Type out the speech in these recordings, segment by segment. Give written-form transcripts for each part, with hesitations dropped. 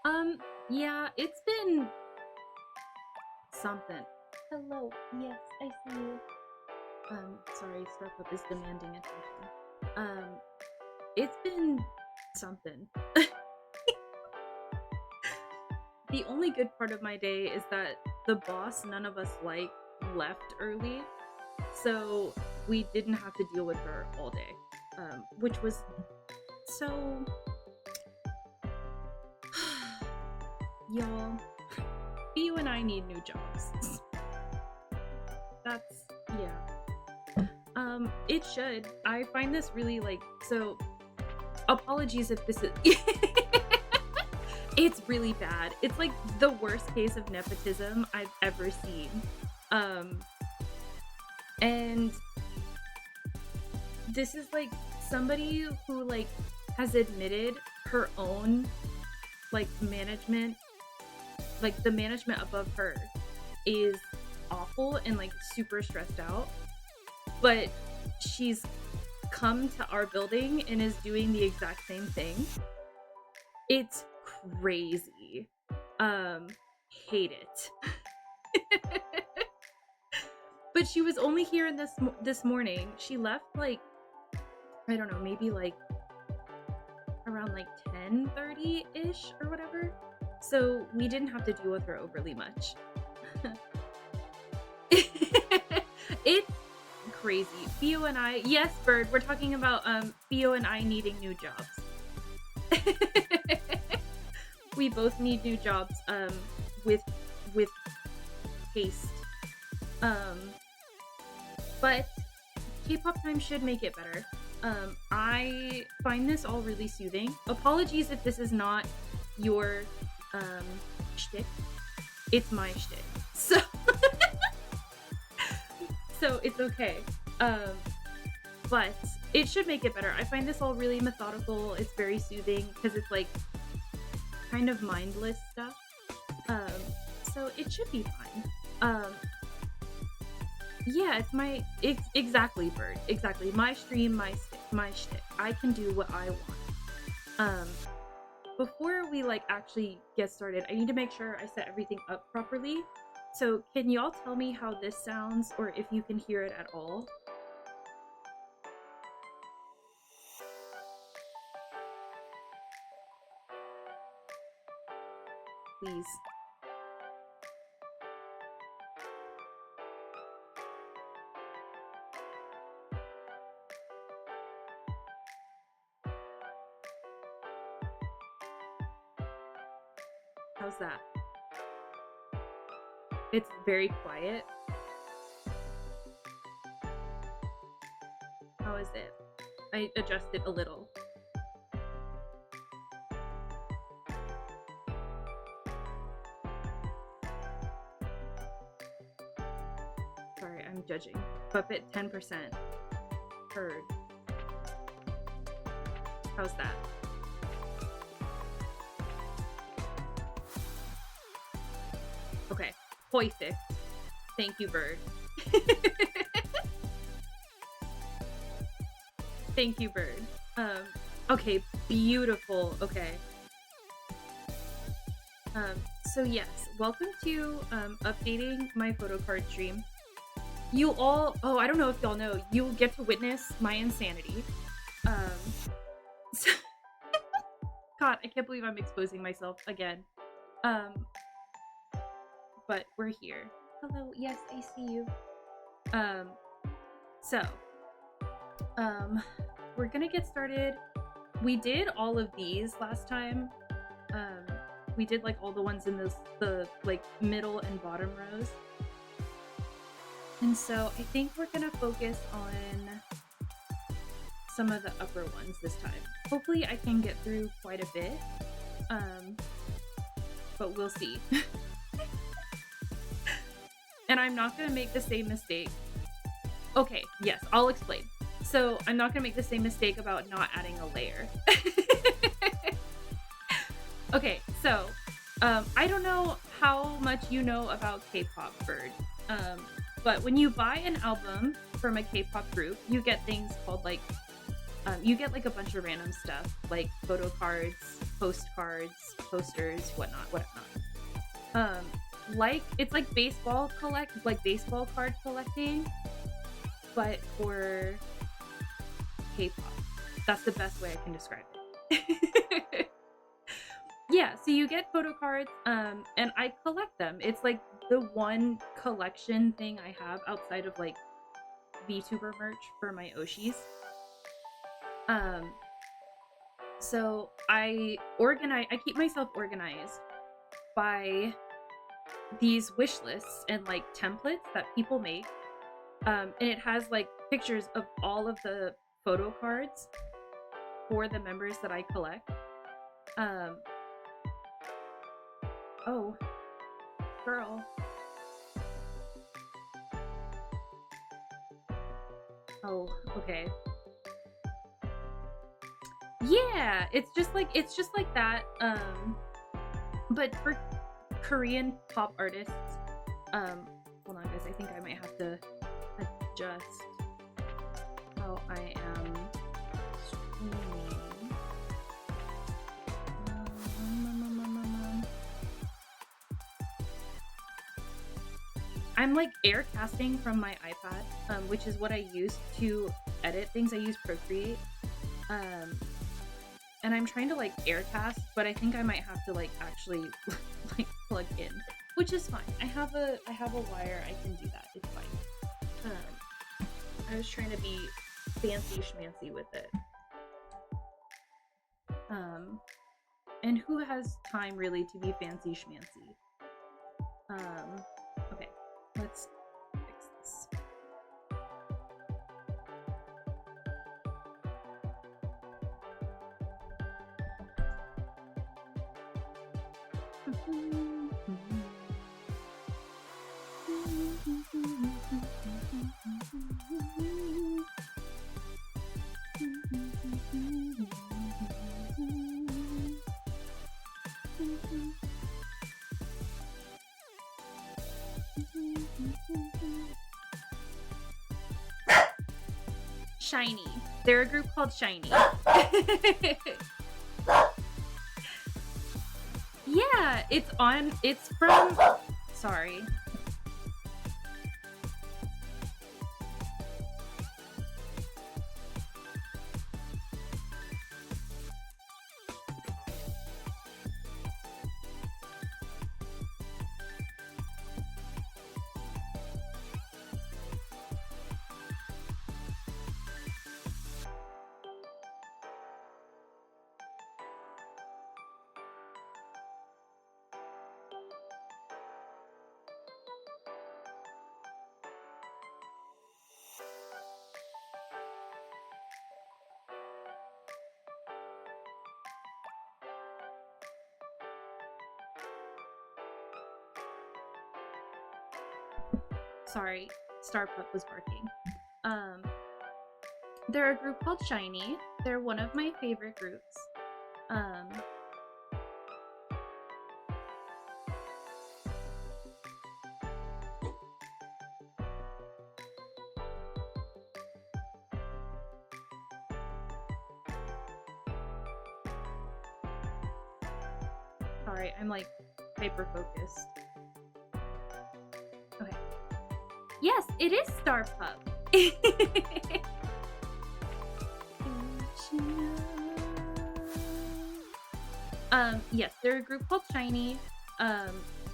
Um, yeah, it's been something. Hello, yes, I see you. Sorry, Startup is demanding attention. It's been something. The only good part of my day is that the boss none of us like left early, so we didn't have to deal with her all day, which was so. Y'all, you and I need new jobs. That's, yeah. It should. I find this really so apologies if this is it's really bad. It's like the worst case of nepotism I've ever seen. And this is like somebody who has admitted her own management, the management above her is awful and super stressed out, but she's come to our building and is doing the exact same thing. It's crazy. Hate it. But she was only here in this morning. She left I don't know, maybe around 10:30-ish or whatever. So we didn't have to deal with her overly much. It's crazy. Theo and I, yes, Bird, we're talking about Theo and I needing new jobs. We both need new jobs with haste. But K-pop time should make it better. I find this all really soothing. Apologies if this is not your shtick. It's my shtick. So it's okay. But it should make it better. I find this all really methodical. It's very soothing because it's kind of mindless stuff. So it should be fine. Yeah, it's exactly, Bird. Exactly. My stream, my shtick. I can do what I want. Before we actually get started, I need to make sure I set everything up properly. So can y'all tell me how this sounds, or if you can hear it at all? Please. How's that? It's very quiet. How is it? I adjusted a little. Sorry, I'm judging. Puppet 10%. Heard. How's that? Okay. Perfect. Thank you, Bird. Thank you, Bird. Okay, beautiful. Okay. So yes, welcome to updating my photo card stream. You all, oh, I don't know if y'all know, you'll get to witness my insanity. So God, I can't believe I'm exposing myself again. But we're here. Hello, yes, I see you. We're gonna get started. We did all of these last time. We did all the ones in the middle and bottom rows. And so I think we're gonna focus on some of the upper ones this time. Hopefully I can get through quite a bit. But we'll see. And I'm not gonna make the same mistake. Okay, yes, I'll explain. So I'm not gonna make the same mistake about not adding a layer. Okay, so I don't know how much you know about K-pop, Bird, but when you buy an album from a K-pop group, you get things called you get a bunch of random stuff like photo cards, postcards, posters, whatnot. Like it's like baseball card collecting, but for K-pop. That's the best way I can describe it. Yeah, so you get photo cards, and I collect them. It's like the one collection thing I have outside of like VTuber merch for my Oshis. So I keep myself organized by these wish lists and like templates that people make. And it has like pictures of all of the photo cards for the members that I collect. Oh, girl. Oh, okay. Yeah, it's just like that. But for Korean pop artists, hold on guys, I think I might have to adjust how I am streaming. I'm like air casting from my iPad, which is what I use to edit things. I use Procreate. And I'm trying to like air cast, but I think I might have to like actually like plug in, which is fine. I have a wire, I can do that. It's fine. I was trying to be fancy schmancy with it. And who has time really to be fancy schmancy? Okay, let's fix this. Shiny. They're a group called Shiny. Yeah, it's from, sorry. Sorry, Starpup was barking. They're a group called Shiny. They're one of my favorite groups. Sorry, I'm like hyper focused. Okay. Yes, it is Starpup. Yes, they're a group called Shiny.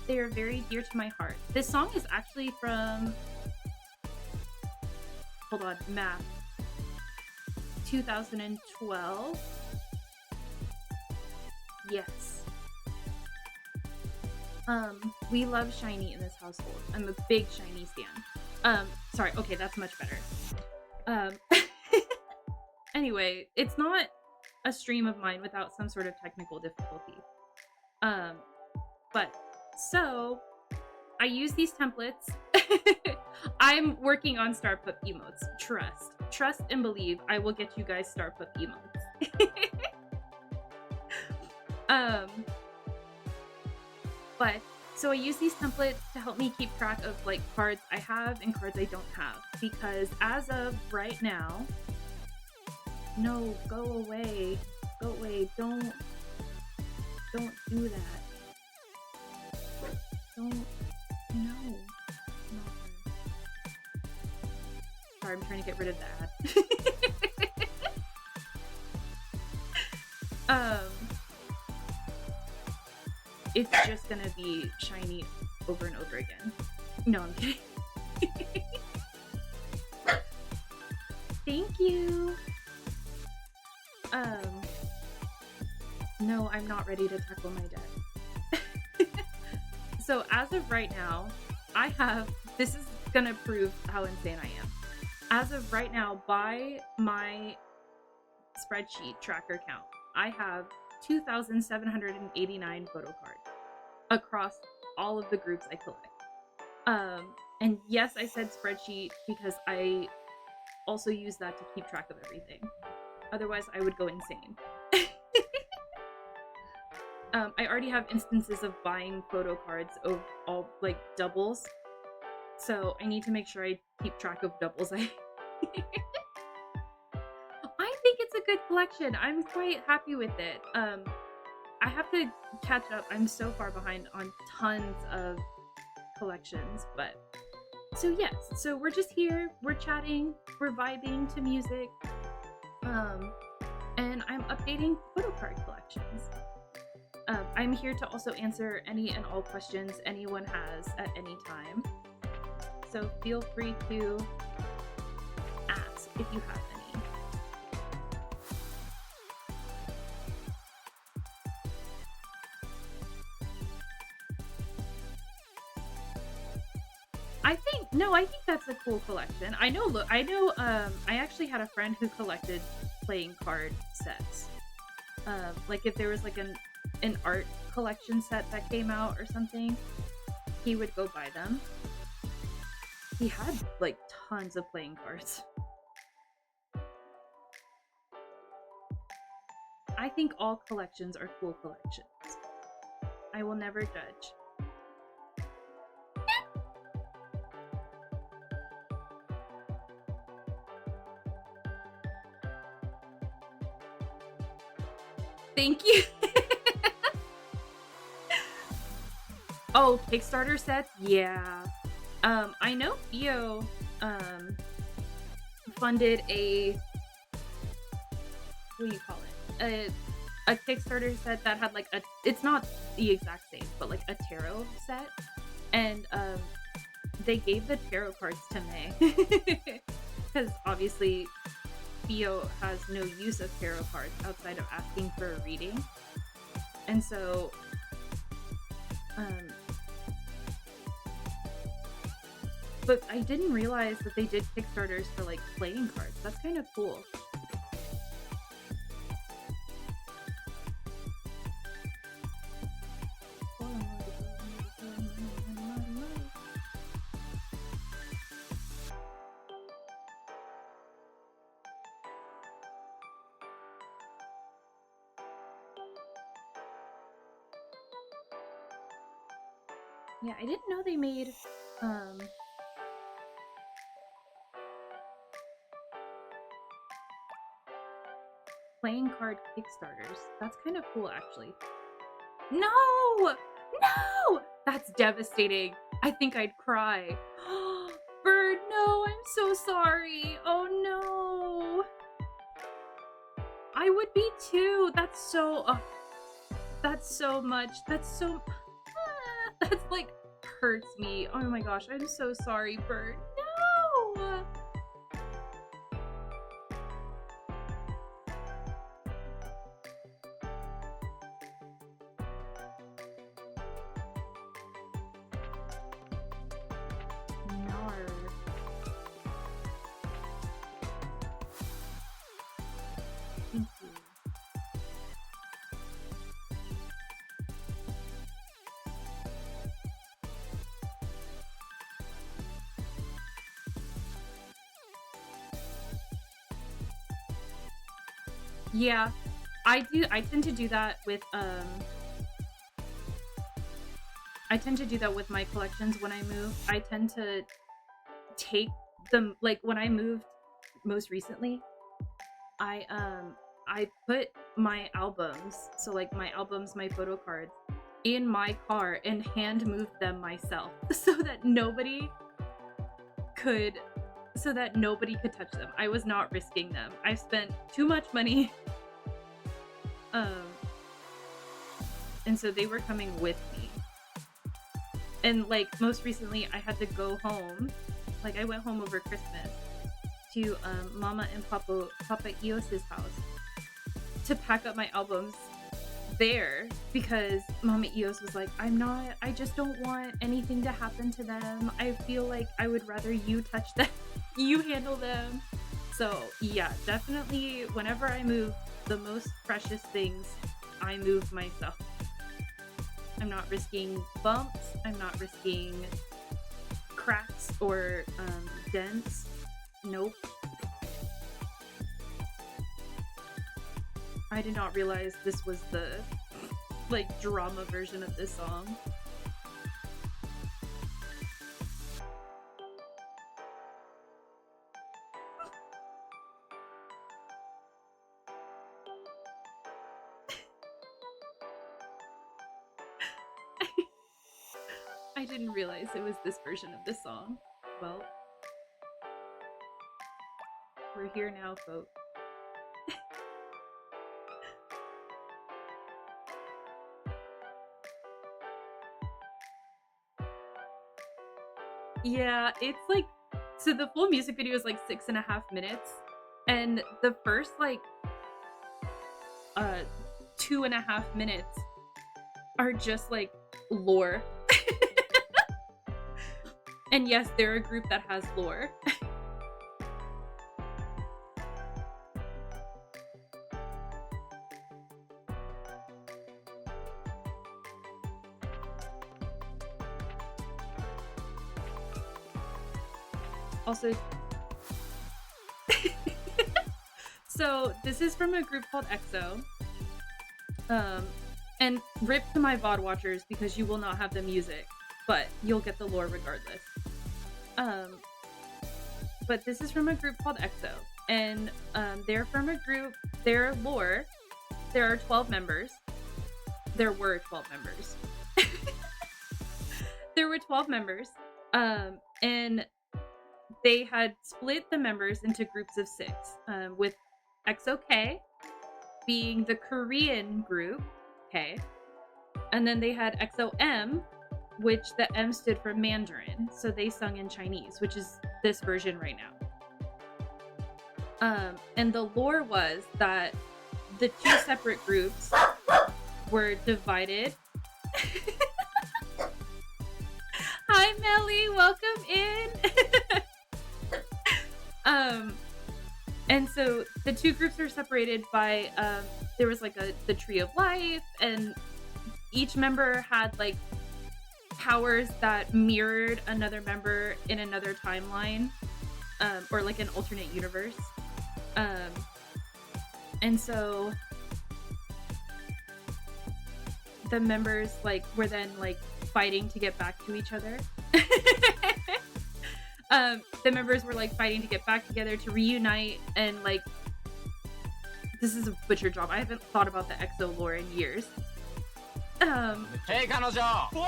They are very dear to my heart. This song is actually from, hold on, math, 2012. Yes. We love Shiny in this household. I'm a big Shiny stan. Sorry, okay, that's much better. Anyway, it's not a stream of mine without some sort of technical difficulty. But, so, I use these templates. I'm working on Starpup emotes. Trust and believe I will get you guys Starpup emotes. But, so I use these templates to help me keep track of like cards I have and cards I don't have. Because as of right now, no, go away, don't. Don't do that. Don't. No. Sorry, I'm trying to get rid of that. It's just gonna be shiny over and over again. No, I'm kidding. Thank you. No, I'm not ready to tackle my debt. So as of right now, I have, this is gonna prove how insane I am. As of right now, by my spreadsheet tracker count, I have 2,789 photo cards across all of the groups I collect. And yes, I said spreadsheet because I also use that to keep track of everything. Otherwise, I would go insane. I already have instances of buying photo cards of all like doubles, so I need to make sure I keep track of doubles. I think it's a good collection. I'm quite happy with it. I have to catch up. I'm so far behind on tons of collections, but so yes. So we're just here, we're chatting, we're vibing to music, and I'm updating photo card collections. I'm here to also answer any and all questions anyone has at any time. So feel free to ask if you have any. I think that's a cool collection. I actually had a friend who collected playing card sets. Like if there was like an art collection set that came out or something, he would go buy them. He had like tons of playing cards. I think all collections are cool collections. I will never judge. Thank you. Oh, Kickstarter sets? Yeah. I know Theo funded a, what do you call it? A Kickstarter set that had like a, it's not the exact same, but like a tarot set. And they gave the tarot cards to May. Because obviously Theo has no use of tarot cards outside of asking for a reading. And so but I didn't realize that they did Kickstarters for like playing cards. That's kind of cool. Yeah, I didn't know they made playing card Kickstarters. That's kind of cool, actually. No! No! That's devastating. I think I'd cry. Bird, no, I'm so sorry. Oh no. I would be too. That's so much. That's like hurts me. Oh my gosh, I'm so sorry, Bird. No! Thank you. Yeah, I tend to do that with my collections when I move. I tend to take them, like when I moved most recently, I I put my albums, so like my albums, my photo cards, in my car and hand moved them myself so that nobody could touch them. I was not risking them. I spent too much money. And so they were coming with me. And like most recently I had to go home. Like I went home over Christmas to Mama and Papa Eos's house to pack up my albums there because Mama Eos was like, I just don't want anything to happen to them. I feel like I would rather you touch them, you handle them. So yeah, definitely whenever I move the most precious things, I move myself. I'm not risking bumps, I'm not risking cracks or dents. Nope. I did not realize this was the like drama version of this song. I didn't realize it was this version of the song. Well, we're here now, folks. Yeah, it's like, so the full music video is like 6.5 minutes, and the first like 2.5 minutes are just like lore. And yes, they're a group that has lore. Also, so this is from a group called EXO. And rip to my VOD watchers because you will not have the music, but you'll get the lore regardless. But this is from a group called EXO, and they're from a group, their lore, there are 12 members. There were 12 members. There were 12 members, and they had split the members into groups of 6, with EXO-K being the Korean group, K, and then they had EXO-M, which the M stood for Mandarin, so they sung in Chinese, which is this version right now. And the lore was that the 2 separate groups were divided. Hi, Melly, welcome in. And so the 2 groups are separated by there was like the Tree of Life, and each member had like powers that mirrored another member in another timeline, or like an alternate universe. And so the members like were then like fighting to get back to each other. The members were like fighting to get back together to reunite, and like this is a butcher job. I haven't thought about the EXO lore in years.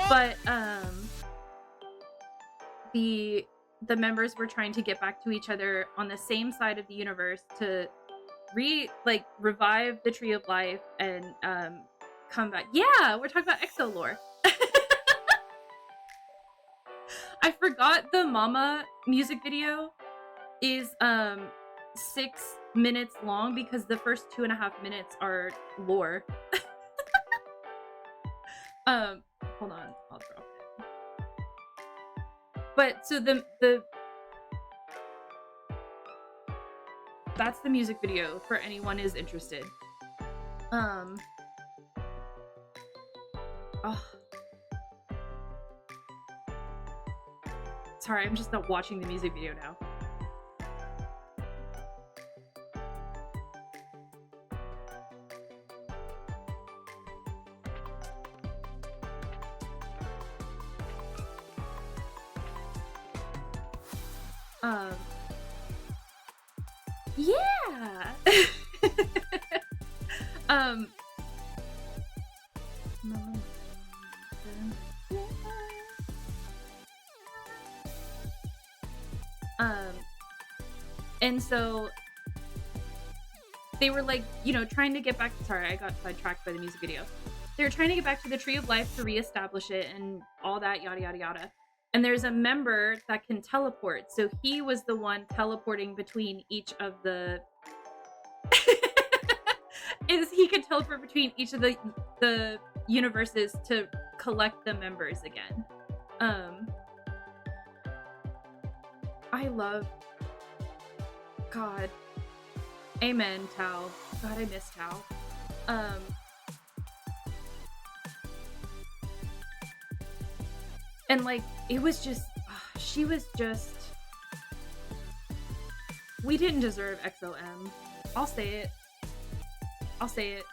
But the members were trying to get back to each other on the same side of the universe to revive the Tree of Life and come back. Yeah, we're talking about EXO lore. I forgot the Mama music video is 6 minutes long because the first 2.5 minutes are lore. Hold on, I'll drop it. But so the that's the music video for anyone who's interested. Oh. Sorry, I'm just not watching the music video now. Yeah. Um, and so they were like, you know, trying to get back. Sorry, I got sidetracked by the music video. They were trying to get back to the Tree of Life to reestablish it and all that, yada, yada, yada. And there's a member that can teleport. So he was the one teleporting between each of the... he could teleport between each of the universes to collect the members again. I love... God. Amen, Tao. God, I miss Tao. And like, it was just, she was just, we didn't deserve XOM. I'll say it. I'll say it.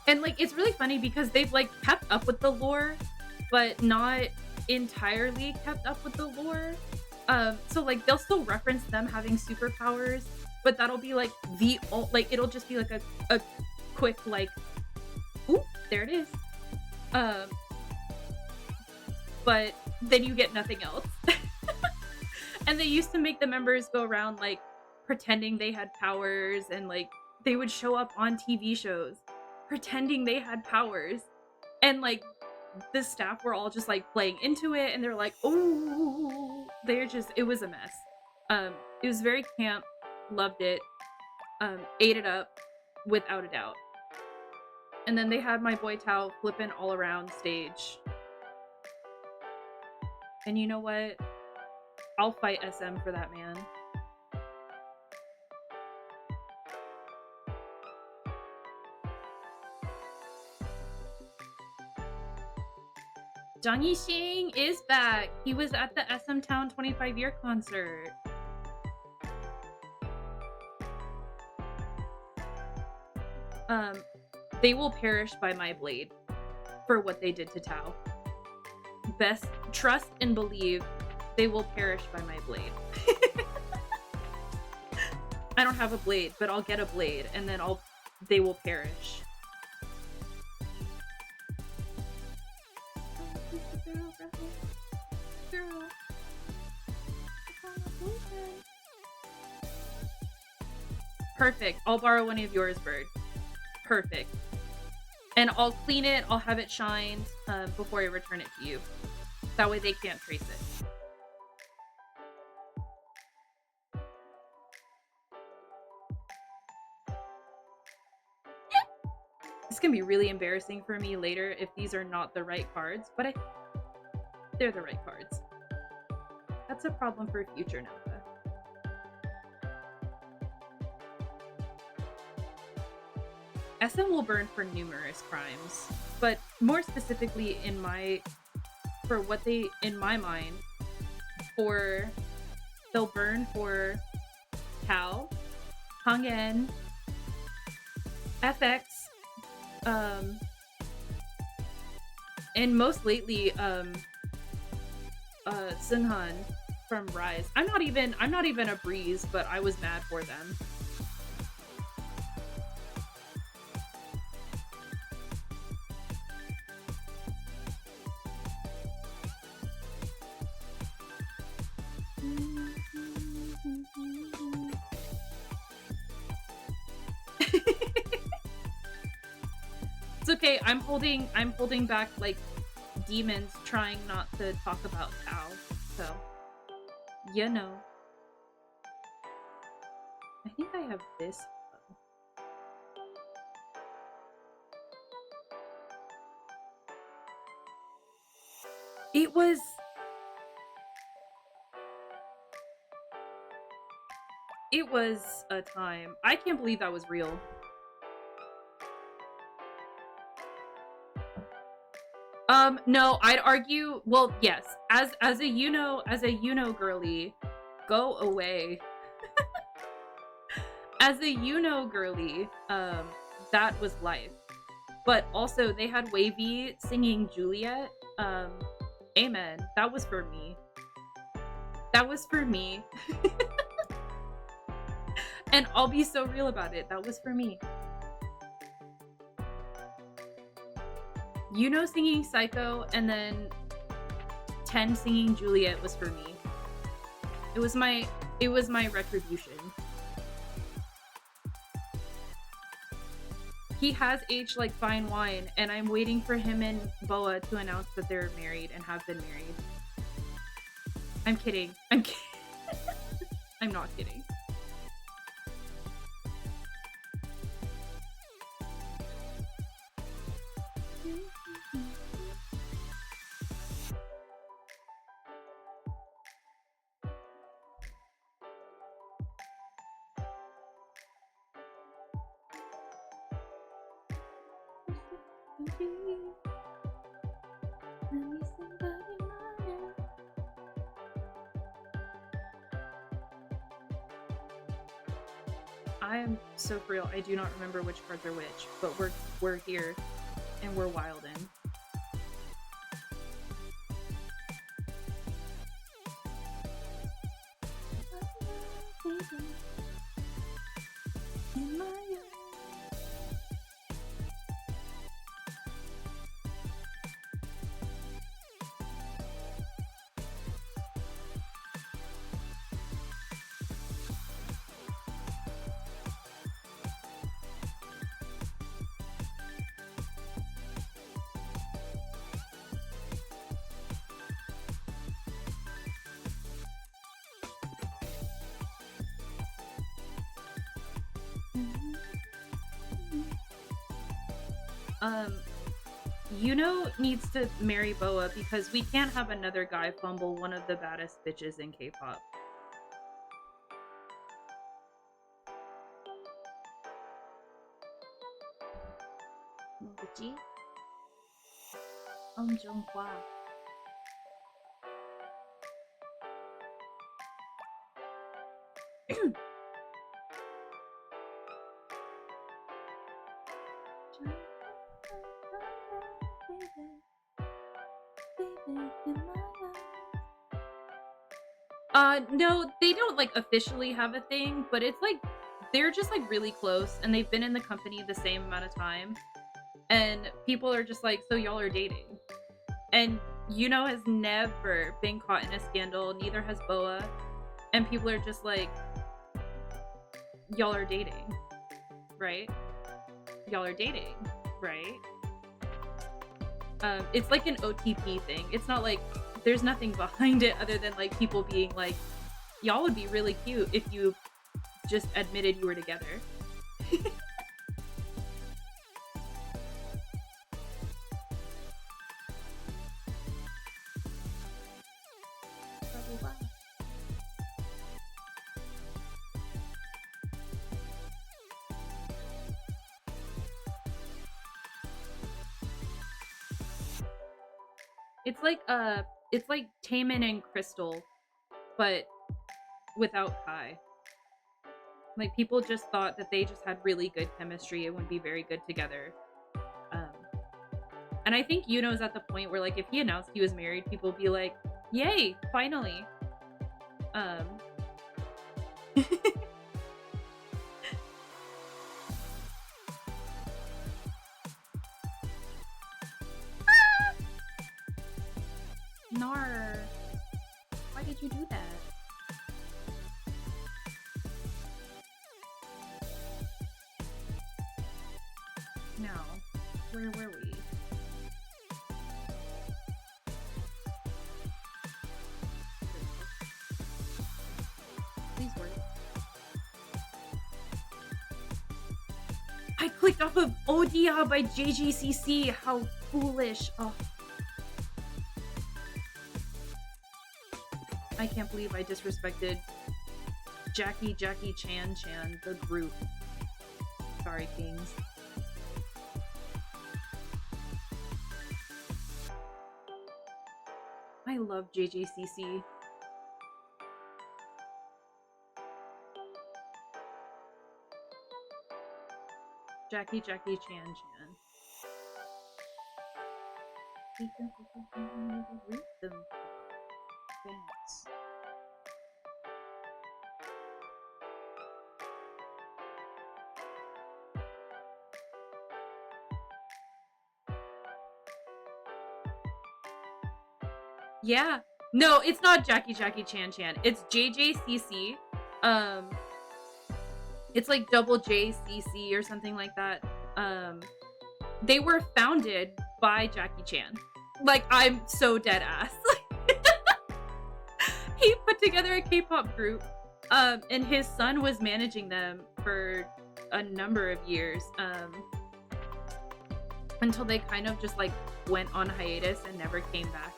And like, it's really funny because they've like kept up with the lore, but not entirely kept up with the lore. So like they'll still reference them having superpowers, but that'll be like like it'll just be like a quick like, ooh, there it is. But then you get nothing else. And they used to make the members go around like pretending they had powers, and like they would show up on TV shows pretending they had powers, and like the staff were all just like playing into it, and they're like, oh, they're just, it was a mess. It was very camp, loved it, ate it up without a doubt. And then they had my boy Tao flipping all around stage. And you know what? I'll fight SM for that man. Zhang Yixing is back. He was at the SM Town 25-year concert. They will perish by my blade for what they did to Tao. Best trust and believe they will perish by my blade. I don't have a blade, but I'll get a blade, and then they will perish. Perfect. I'll borrow one of yours, Bird. Perfect. And I'll clean it, I'll have it shined before I return it to you. That way they can't trace it. This can be really embarrassing for me later if these are not the right cards, but they're the right cards. That's a problem for future Nova. SM will burn for numerous crimes, but more specifically in my mind, they'll burn for Tao, Hangen, FX, and most lately, Sunhan from Rise. I'm not even a breeze, but I was mad for them. It's okay. I'm holding back like demons, trying not to talk about Tao. So, you know. I think I have this. It was a time. I can't believe that was real. No, I'd argue, well, yes, as a Yuno girly, go away. As a Yuno girly, that was life. But also they had Wavy singing Juliet, Amen. That was for me. That was for me. And I'll be so real about it. That was for me. You know, singing Psycho and then 10 singing Juliet was for me. It was my retribution. He has aged like fine wine, and I'm waiting for him and Boa to announce that they're married and have been married. I'm kidding. I'm kidding. I'm not kidding. I am so for real. I do not remember which cards are which, but we're here and we're wildin'. Yuno needs to marry Boa because we can't have another guy fumble one of the baddest bitches in K-pop. 뭐지? 엄정화. No, they don't like officially have a thing, but it's like they're just like really close and they've been in the company the same amount of time. And people are just like, so y'all are dating. And Yuno has never been caught in a scandal, neither has Boa. And people are just like, y'all are dating, right? Y'all are dating, right? It's like an OTP thing. It's not like there's nothing behind it other than like people being like, y'all would be really cute if you just admitted you were together. It's like Taemin and Crystal, but without Kai. Like people just thought that they just had really good chemistry and would be very good together. And I think Yuno's at the point where like if he announced he was married, people would be like, "Yay, finally!" Nar, why did you do that? No, where were we? Please work. I clicked off of Odia by JGCC. How foolish! Oh. I can't believe I disrespected Jackie Chan, the group. Sorry, Kings. I love JJCC. Jackie Chan. Yeah. No, it's not Jackie Chan Chan. It's JJCC. It's like double JCC or something like that. They were founded by Jackie Chan. Like, I'm so dead ass. He put together a K-pop group, and his son was managing them for a number of years, until they kind of just like went on hiatus and never came back.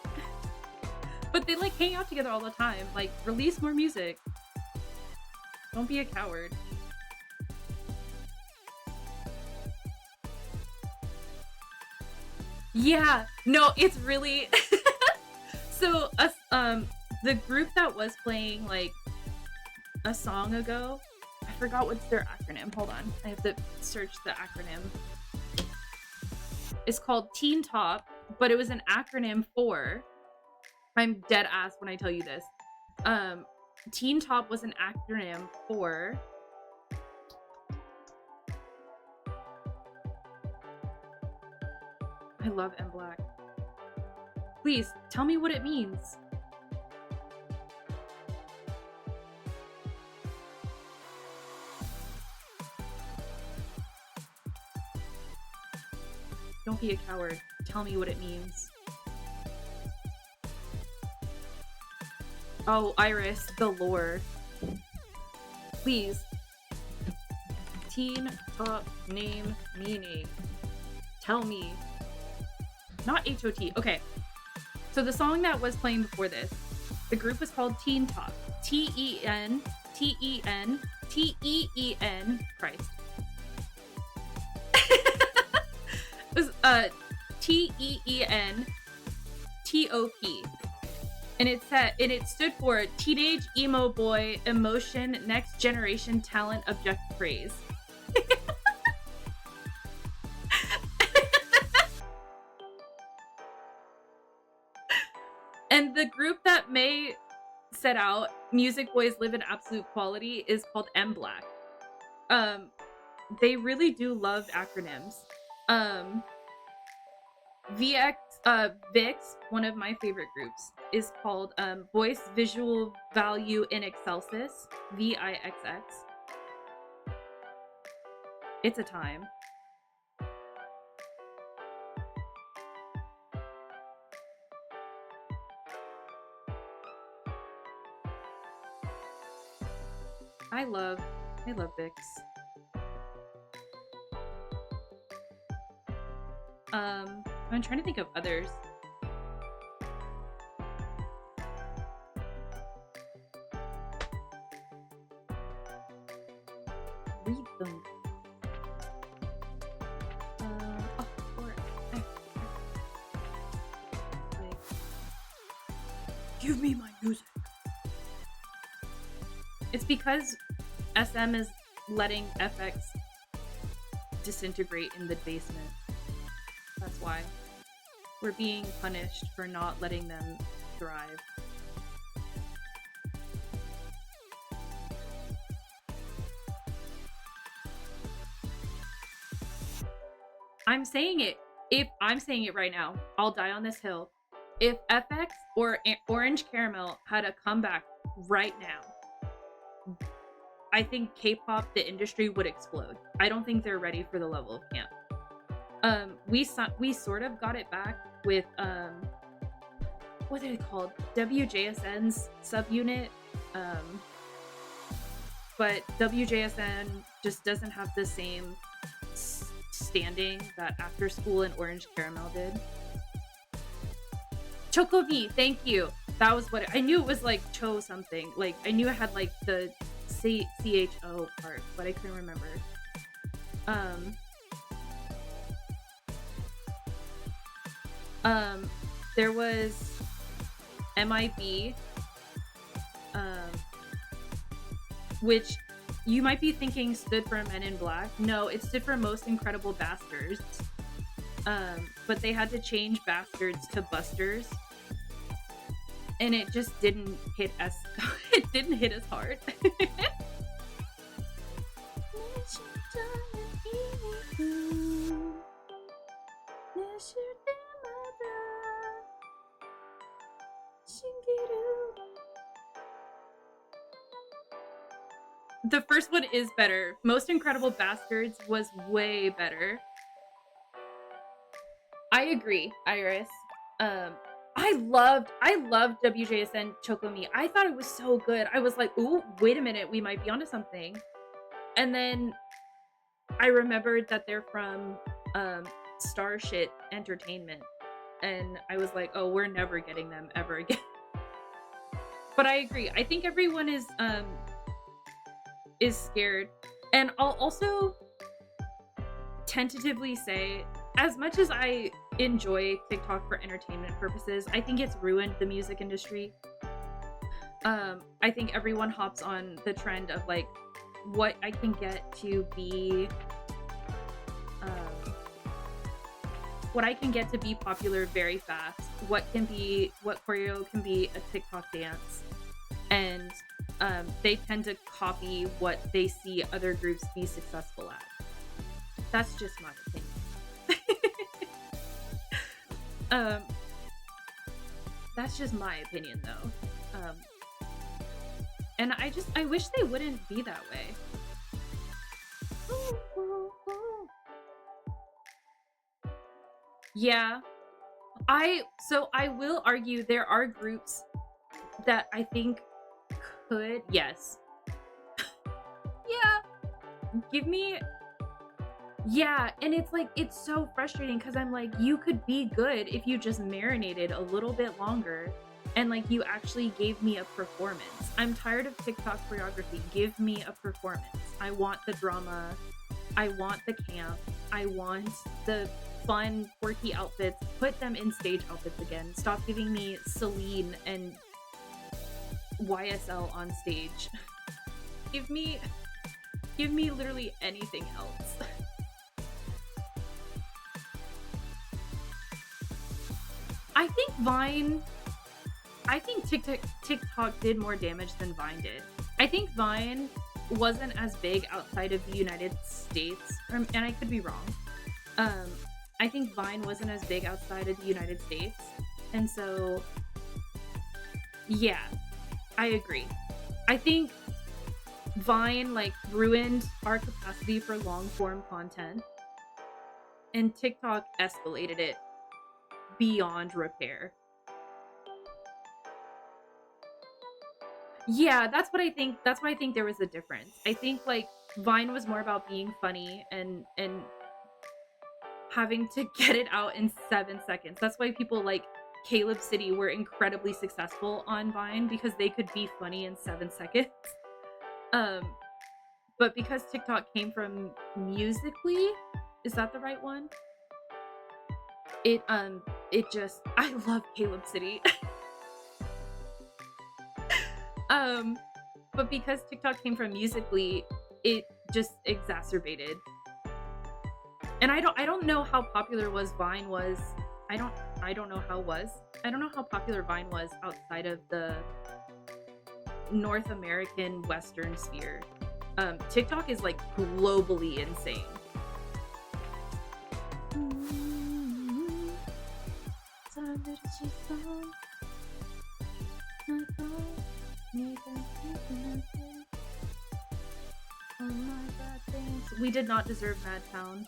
But they like hang out together all the time. Like, release more music. Don't be a coward. Yeah, no, it's really so the group that was playing like a song ago, I forgot what's their acronym. Hold on, I have to search the acronym. It's called Teen Top, but it was an acronym for, I'm dead ass when I tell you this. Teen Top was an acronym for I love M Black. Please tell me what it means. Don't be a coward. Tell me what it means. Oh, Iris, the lore. Please. Teen Top name meaning. Tell me. Not HOT. Okay. So the song that was playing before this, the group was called Teen Top. T-E-N, Christ. It was T-E-E-N-T-O-P. And it stood for Teenage Emo Boy Emotion Next Generation Talent Object Praise. And the group that May set out, Music Boys Live in Absolute Quality, is called M Black. They really do love acronyms. VX, one of my favorite groups, is called Voice Visual Value in Excelsis, VIXX. It's a time. I love VIX. I'm trying to think of others. Read them. Give me my music. It's because SM is letting FX disintegrate in the basement. That's why. We're being punished for not letting them thrive. I'm saying it. If I'm saying it right now, I'll die on this hill. If FX or Orange Caramel had a comeback right now, I think K-pop, the industry, would explode. I don't think they're ready for the level of camp. We sort of got it back with what are they called? WJSN's subunit. But WJSN just doesn't have the same standing that After School and Orange Caramel did. Chocovi, thank you. That was what I knew. It was like Cho something. Like I knew it had like the CHO part, but I couldn't remember. There was MIB, which you might be thinking stood for Men in Black. No, it stood for Most Incredible Bastards. But they had to change bastards to busters, and it just didn't hit as it didn't hit as hard. The first one is better. Most Incredible Bastards was way better. I agree, Iris. I loved WJSN Chocomi. I thought it was so good. I was like, ooh, wait a minute, we might be onto something. And then I remembered that they're from Starshit Entertainment. And I was like, oh, we're never getting them ever again. But I agree. I think everyone is scared. And I'll also tentatively say, as much as I enjoy TikTok for entertainment purposes, I think it's ruined the music industry. I think everyone hops on the trend of like what I can get to be popular very fast, what choreo can be a TikTok dance, and they tend to copy what they see other groups be successful at. That's just my opinion. That's just my opinion though. And I wish they wouldn't be that way. Yeah. I will argue there are groups that I think could, yes. Yeah. Give me. Yeah, and it's like, it's so frustrating because I'm like, you could be good if you just marinated a little bit longer and like you actually gave me a performance. I'm tired of TikTok choreography. Give me a performance. I want the drama. I want the camp. I want the fun, quirky outfits. Put them in stage outfits again. Stop giving me Celine and YSL on stage. Give me literally anything else. I think TikTok did more damage than Vine did. I think Vine wasn't as big outside of the United States, and I could be wrong. I think Vine wasn't as big outside of the United States, and so, yeah, I agree. I think Vine, like, ruined our capacity for long-form content, and TikTok escalated it beyond repair. Yeah, that's what I think. That's why I think there was a difference. I think like Vine was more about being funny and having to get it out in 7 seconds. That's why people like Caleb City were incredibly successful on Vine, because they could be funny in 7 seconds. But because TikTok came from Musically, is that the right one? It just, I love Caleb City. But because TikTok came from Musically, it just exacerbated. And I don't know how popular Vine was. I don't know how popular Vine was outside of the North American Western sphere. TikTok is like globally insane. Oh my god, thanks. We did not deserve Madtown.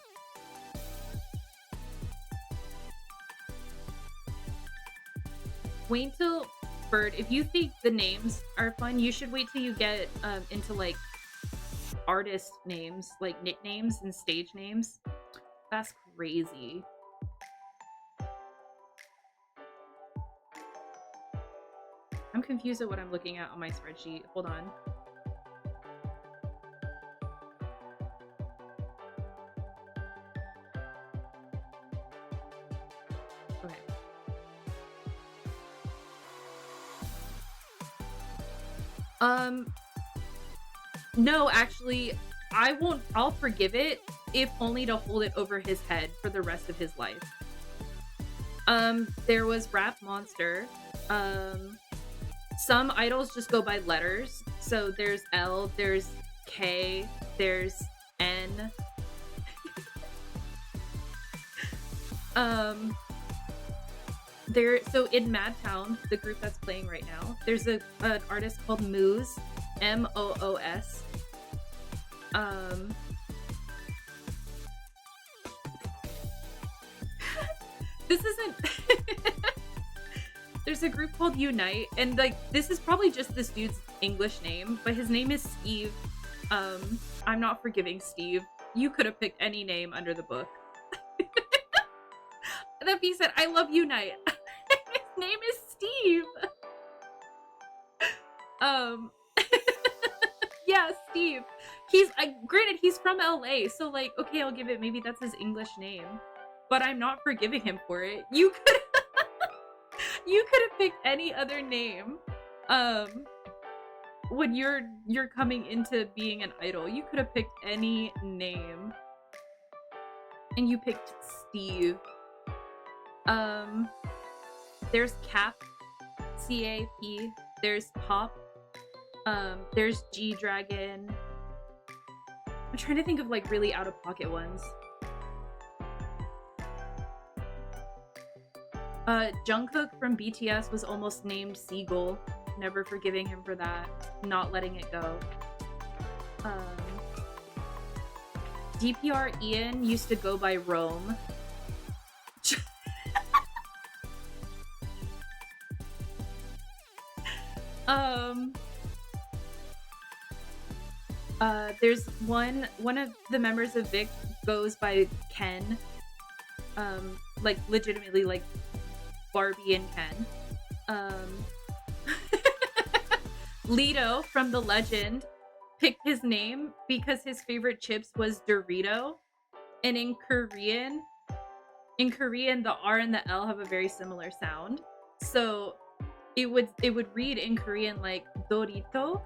Wait till, Bird, if you think the names are fun, you should wait till you get into like artist names, like nicknames and stage names. That's crazy. I'm confused at what I'm looking at on my spreadsheet. Hold on. Okay. No, actually, I'll forgive it if only to hold it over his head for the rest of his life. There was Rap Monster. Some idols just go by letters. So there's L, there's K, there's N. So in Madtown, the group that's playing right now, there's an artist called Moose, Moos. This isn't. There's a group called Unite, and like this is probably just this dude's English name, but his name is Steve. I'm not forgiving Steve. You could have picked any name under the book. That being said, I love Unite. His name is Steve. Yeah, Steve. He's granted he's from LA, so like okay, I'll give it. Maybe that's his English name, but I'm not forgiving him for it. You could have picked any other name. When you're coming into being an idol, you could have picked any name, and you picked Steve. There's Cap, C-A-P. There's Pop. There's G-Dragon. I'm trying to think of like really out of pocket ones. Jungkook from BTS was almost named Seagull. Never forgiving him for that. Not letting it go. DPR Ian used to go by Rome. There's one of the members of Vic goes by Ken. Like legitimately like Barbie and Ken. Leto from The Legend picked his name because his favorite chips was Dorito. And in Korean, the R and the L have a very similar sound. So it would read in Korean like Dorito.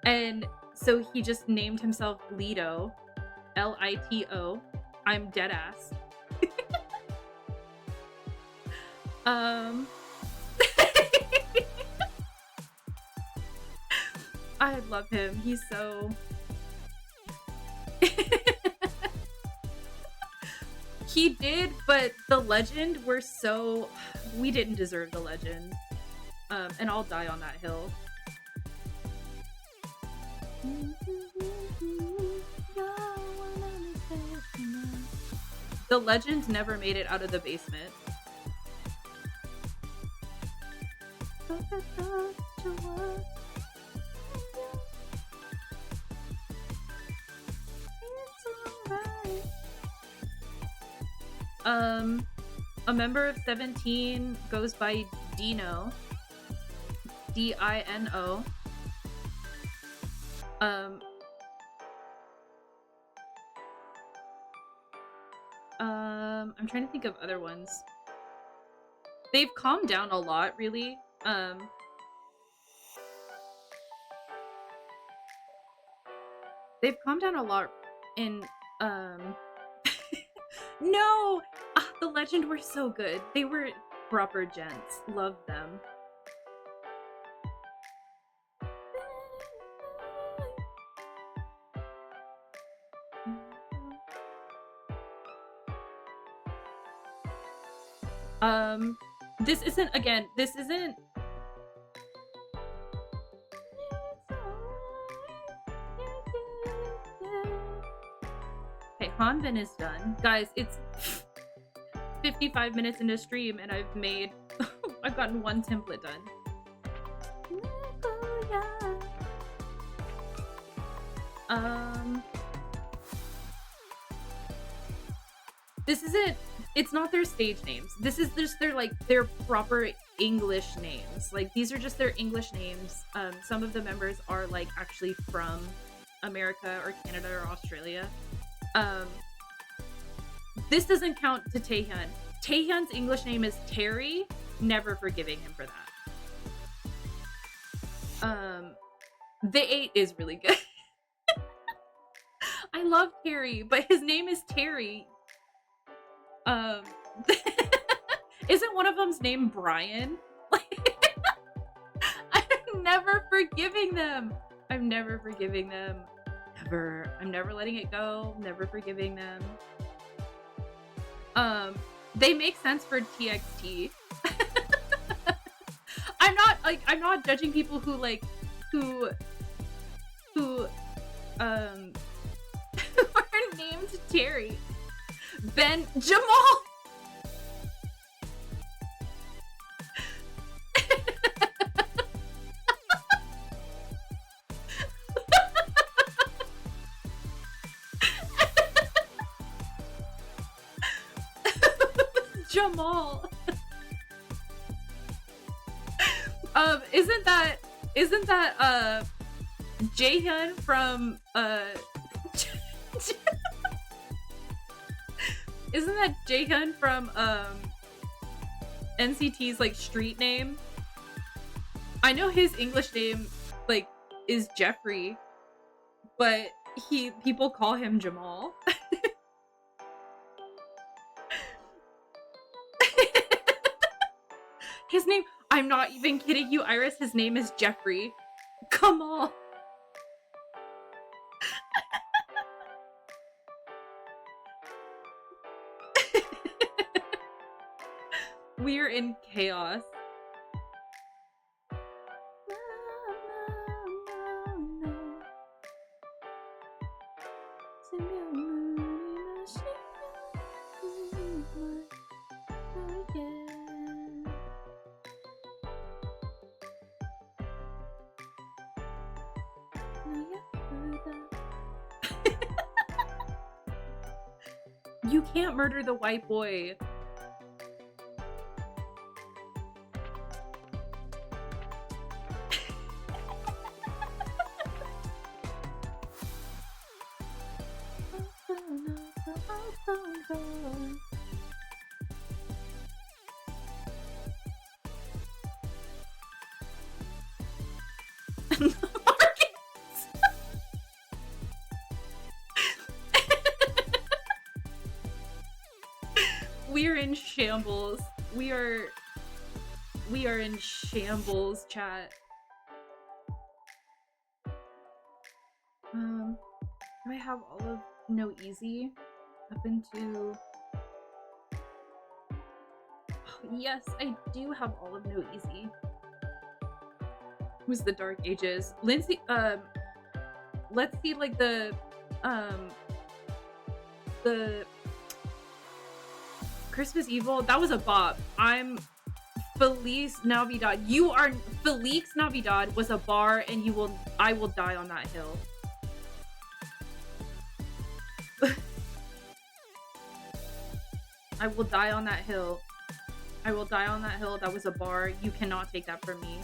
And so he just named himself Leto. Lito. I'm dead ass. I love him. He's so... He did, but The Legend were so... We didn't deserve The Legend. And I'll die on that hill. The Legend never made it out of the basement. A member of 17 goes by Dino. D-I-N-O. I'm trying to think of other ones. They've calmed down a lot, really. They've calmed down a lot in, No! The Legend were so good. They were proper gents. Loved them. This isn't, again, this isn't... Okay, Hanbin is done. Guys, it's 55 minutes into stream and I've made... I've gotten one template done. This isn't... It's not their stage names. This is just their proper English names. Like, these are just their English names. Some of the members are like actually from America or Canada or Australia. This doesn't count to Taehyun. Taehyun's English name is Terry. Never forgiving him for that. The 8 is really good. I love Terry, but his name is Terry. Isn't one of them's named Brian? Like, I'm never forgiving them. I'm never forgiving them. Never. I'm never letting it go. Never forgiving them. They make sense for TXT. I'm not judging people who are named Terry. Ben Jamal. Jamal. Isn't that Jaehyun from isn't that Jaehyun from NCT's like street name? I know his English name like is Jeffrey, but people call him Jamal. His name, I'm not even kidding you, Iris, his name is Jeffrey. Come on. We're in chaos. You can't murder the white boy. We are in shambles. We are in shambles, chat. Do I have all of No Easy up into... Oh, yes, I do have all of No Easy. Who's the Dark Ages? Lindsay, let's see like the Christmas Evil, that was a bop. I'm Feliz Navidad. You are Felix Navidad was a bar, and I will die on that hill. I will die on that hill. I will die on that hill. That was a bar. You cannot take that from me.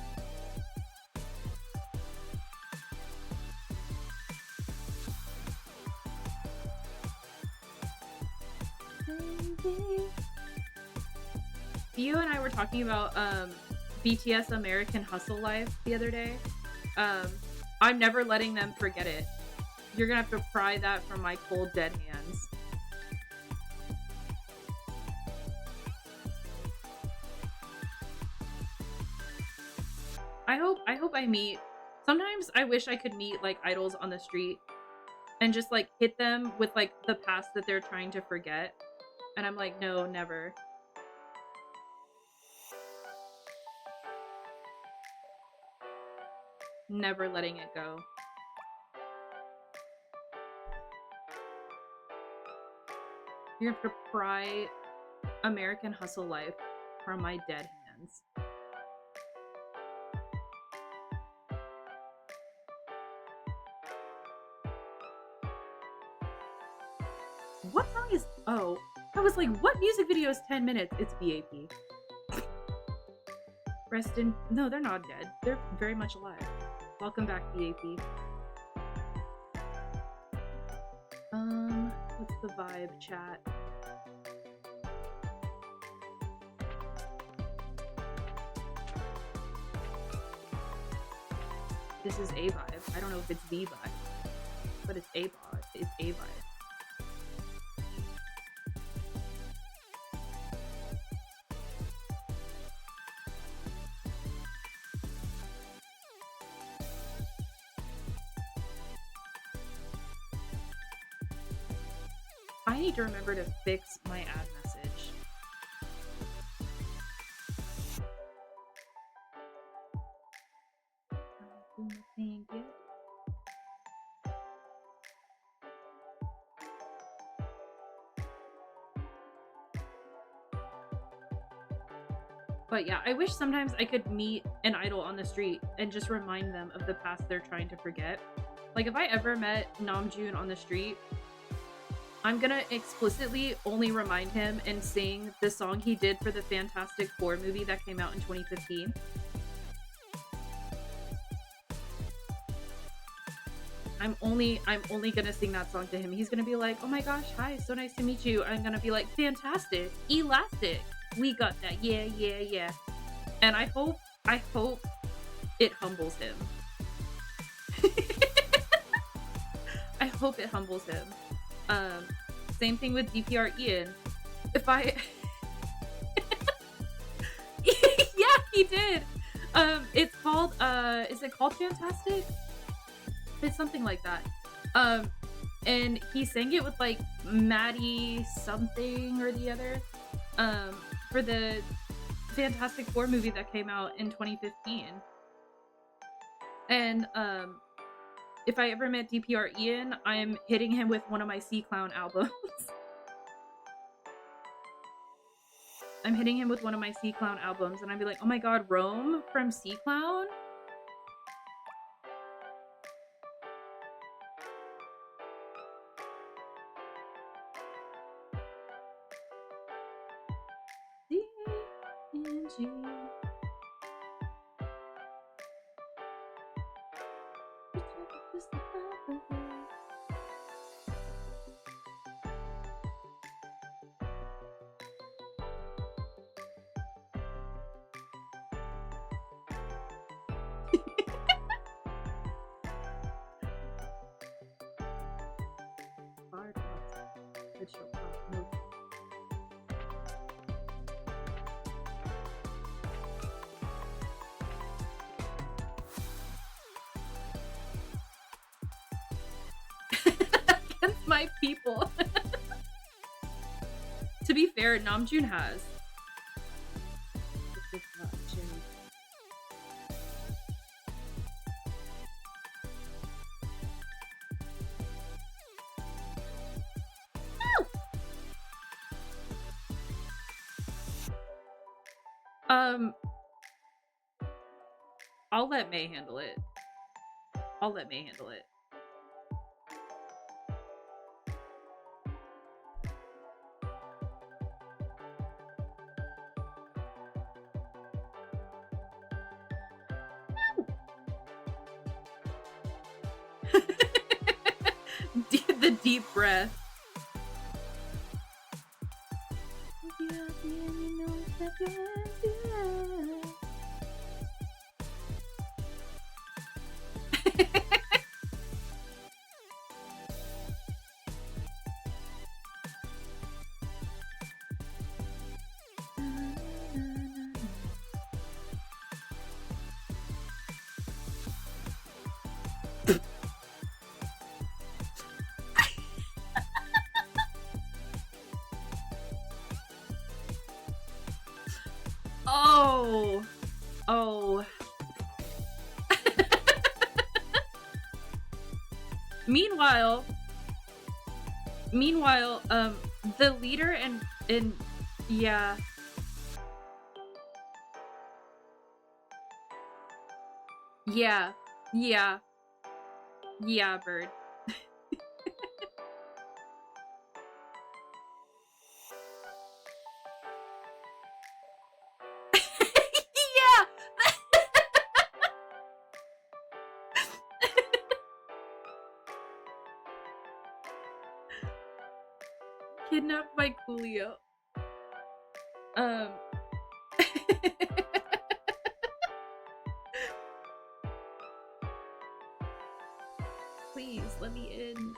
You and I were talking about BTS American Hustle Life the other day. I'm never letting them forget it. You're gonna have to pry that from my cold dead hands. I hope I meet. Sometimes I wish I could meet like idols on the street and just like hit them with like the past that they're trying to forget. And I'm like, no, never. Never letting it go. You have to pry American Hustle Life from my dead hands. What song is... Oh, I was like, what music video is 10 minutes? It's BAP. Rest in... No, they're not dead. They're very much alive. Welcome back, BAP. What's the vibe, chat? This is a vibe. I don't know if it's the vibe, but it's a vibe. It's a vibe. I need to remember to fix my ad message. Thank you. But yeah, I wish sometimes I could meet an idol on the street and just remind them of the past they're trying to forget. Like, if I ever met Namjoon on the street, I'm gonna explicitly only remind him and sing the song he did for the Fantastic Four movie that came out in 2015. I'm only gonna sing that song to him. He's gonna be like, "Oh my gosh, hi, so nice to meet you." I'm gonna be like, "Fantastic, elastic, we got that, yeah, yeah, yeah." And I hope it humbles him. I hope it humbles him. Same thing with DPR Ian. If I yeah, he did. It's called is it called Fantastic? It's something like that. And he sang it with like Maddie something or the other. For the Fantastic Four movie that came out in 2015. And if I ever met DPR Ian, I'm hitting him with one of my C Clown albums. I'm hitting him with one of my C Clown albums, and I'd be like, "Oh my god, Rome from C Clown?" D-N-G. Against my people. To be fair, Namjoon has. I'll let May handle it. I'll let May handle it. The deep breath. Oh. Meanwhile, the leader and yeah. Yeah, bird. Yeah. Kidnapped by Coolio. Please let me in.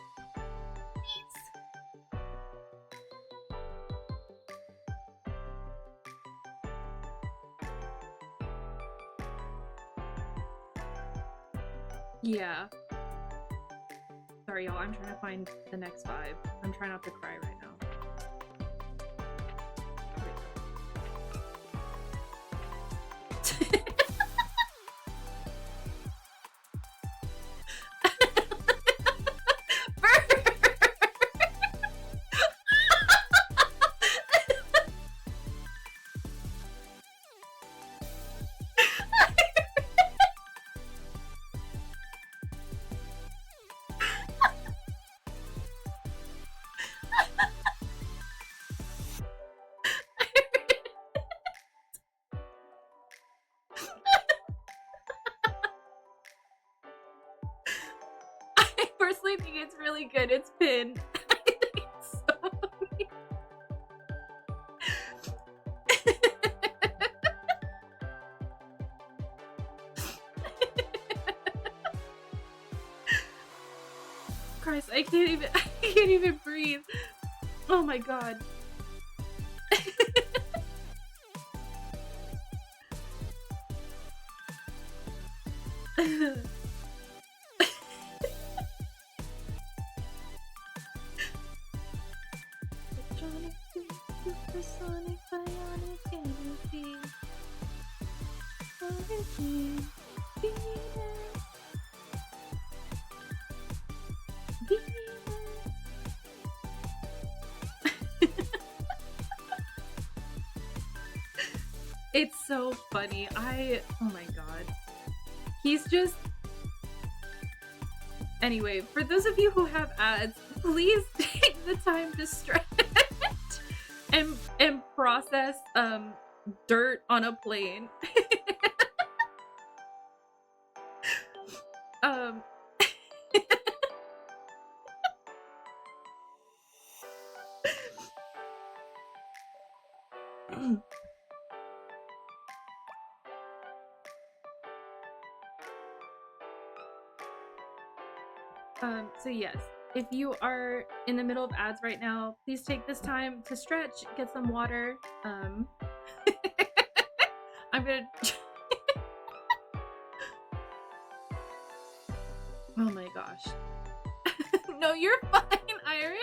Yeah. Sorry, y'all. I'm trying to find the next vibe. I'm trying not to cry right now. I personally think it's really good. It's pinned. I think it's so funny. Christ, I can't even breathe. Oh my god. Supersonic bionic energy. Origin. Venus. It's so funny. Oh my god. He's just... Anyway, for those of you who have ads, please take the time to stretch and process dirt on a plane. So yes, if you are in the middle of ads right now, please take this time to stretch, get some water. I'm gonna... Oh my gosh. No, you're fine, Iris.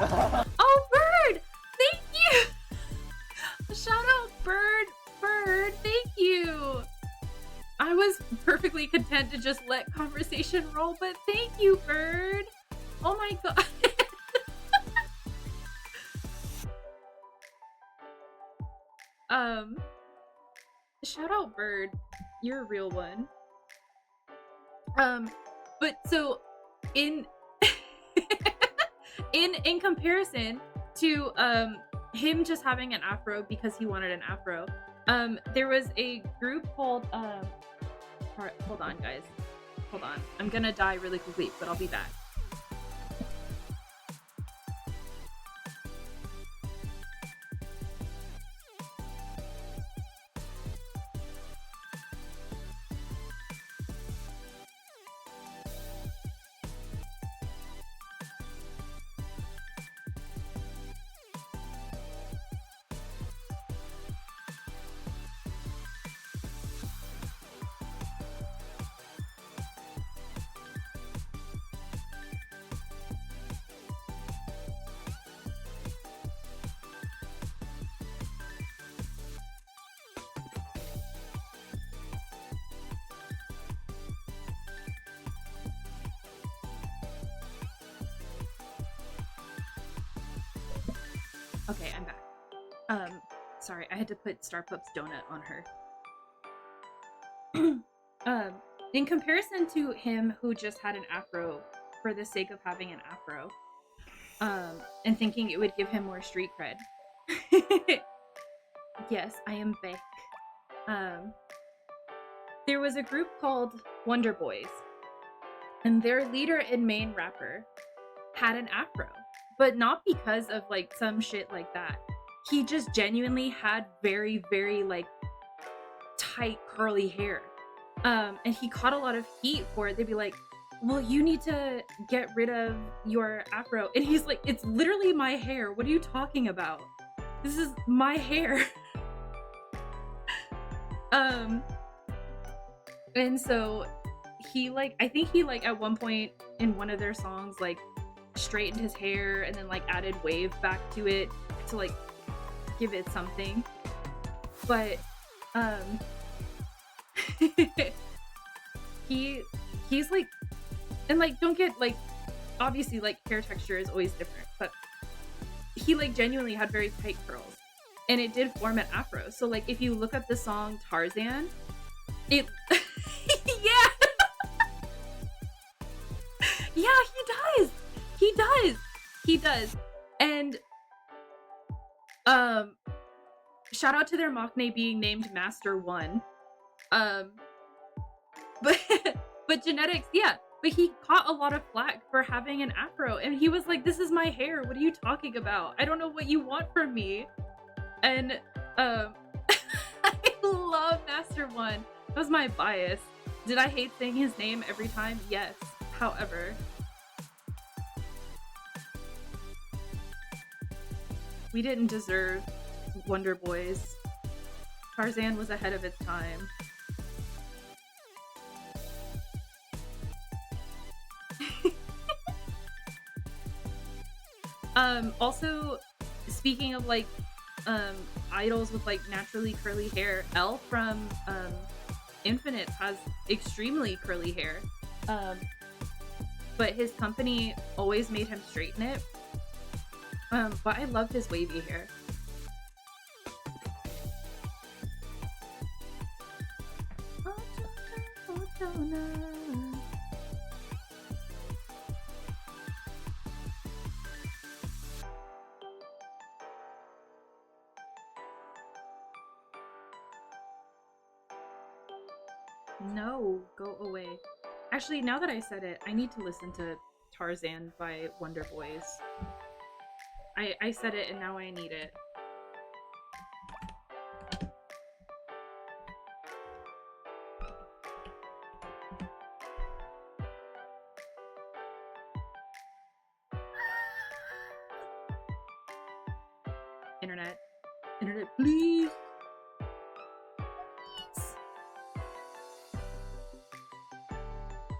Oh, Bird! Thank you! Shout out, Bird! Bird, thank you! I was perfectly content to just let conversation roll, but thank you, Bird! Oh my god. Shout out, Bird. You're a real one. But so, in in comparison to him just having an afro because he wanted an afro, there was a group called alright, hold on guys, hold on, I'm gonna die really quickly, but I'll be back. Okay, I'm back. Sorry, I had to put Star Pup's donut on her. In comparison to him who just had an afro for the sake of having an afro, and thinking it would give him more street cred. Yes, I am back. There was a group called Wonder Boys, And their leader and main rapper had an afro, but not because of like some shit like that. He just genuinely had very, very like tight curly hair. And he caught a lot of heat for it. They'd be like, well, you need to get rid of your afro. And he's like, it's literally my hair. What are you talking about? This is my hair. And so he like, I think he like at one point in one of their songs like straightened his hair and then like added wave back to it to like give it something. But he's like, and like don't get like, obviously like hair texture is always different, but he like genuinely had very tight curls and it did form an afro. So like if you look up the song Tarzan, it yeah. Yeah, he does. And shout out to their Machne being named Master One. But genetics, yeah. But he caught a lot of flack for having an afro, and he was like, this is my hair, what are you talking about? I don't know what you want from me. And I love Master One. That was my bias. Did I hate saying his name every time? Yes. However, we didn't deserve Wonder Boys. Tarzan was ahead of its time. Also, speaking of like idols with like naturally curly hair, Elle from Infinite has extremely curly hair. But his company always made him straighten it. But I loved his wavy hair. No, go away. Actually, now that I said it, I need to listen to Tarzan by Wonder Boys. I said it and now I need it. Internet. Internet, please. Please.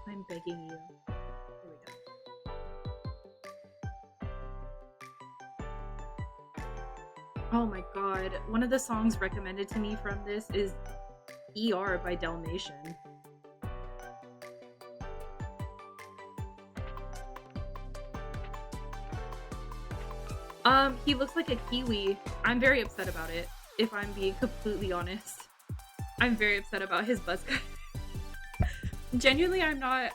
I'm begging you. Here we go. Oh my god. One of the songs recommended to me from this is ER by Dalmatian. He looks like a kiwi. I'm very upset about it, if I'm being completely honest. I'm very upset about his buzz cut. Generally, I'm not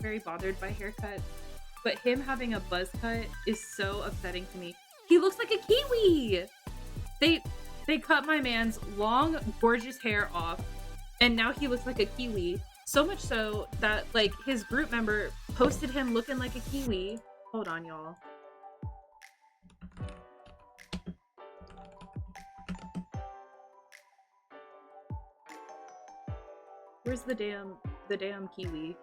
very bothered by haircuts, but him having a buzz cut is so upsetting to me. He looks like a kiwi! They cut my man's long, gorgeous hair off, and now he looks like a kiwi. So much so that, like, his group member posted him looking like a kiwi. Hold on, y'all. Where's the damn kiwi?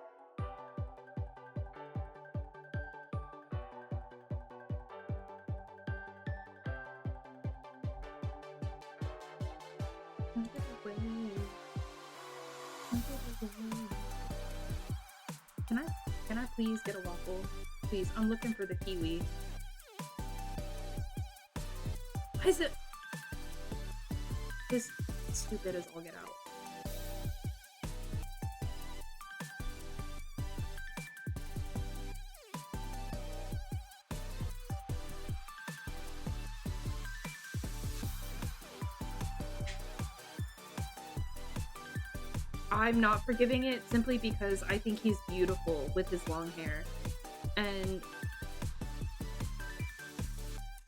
Can I please get a waffle? Please, I'm looking for the kiwi. Why is it? This stupid as all get out. I'm not forgiving it simply because I think he's beautiful with his long hair. And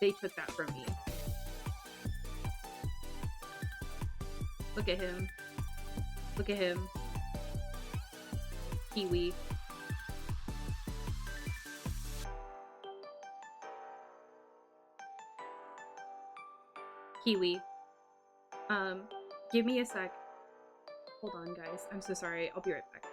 they took that from me. Look at him. Look at him. Kiwi. Kiwi. Give me a sec. Hold on, guys. I'm so sorry. I'll be right back.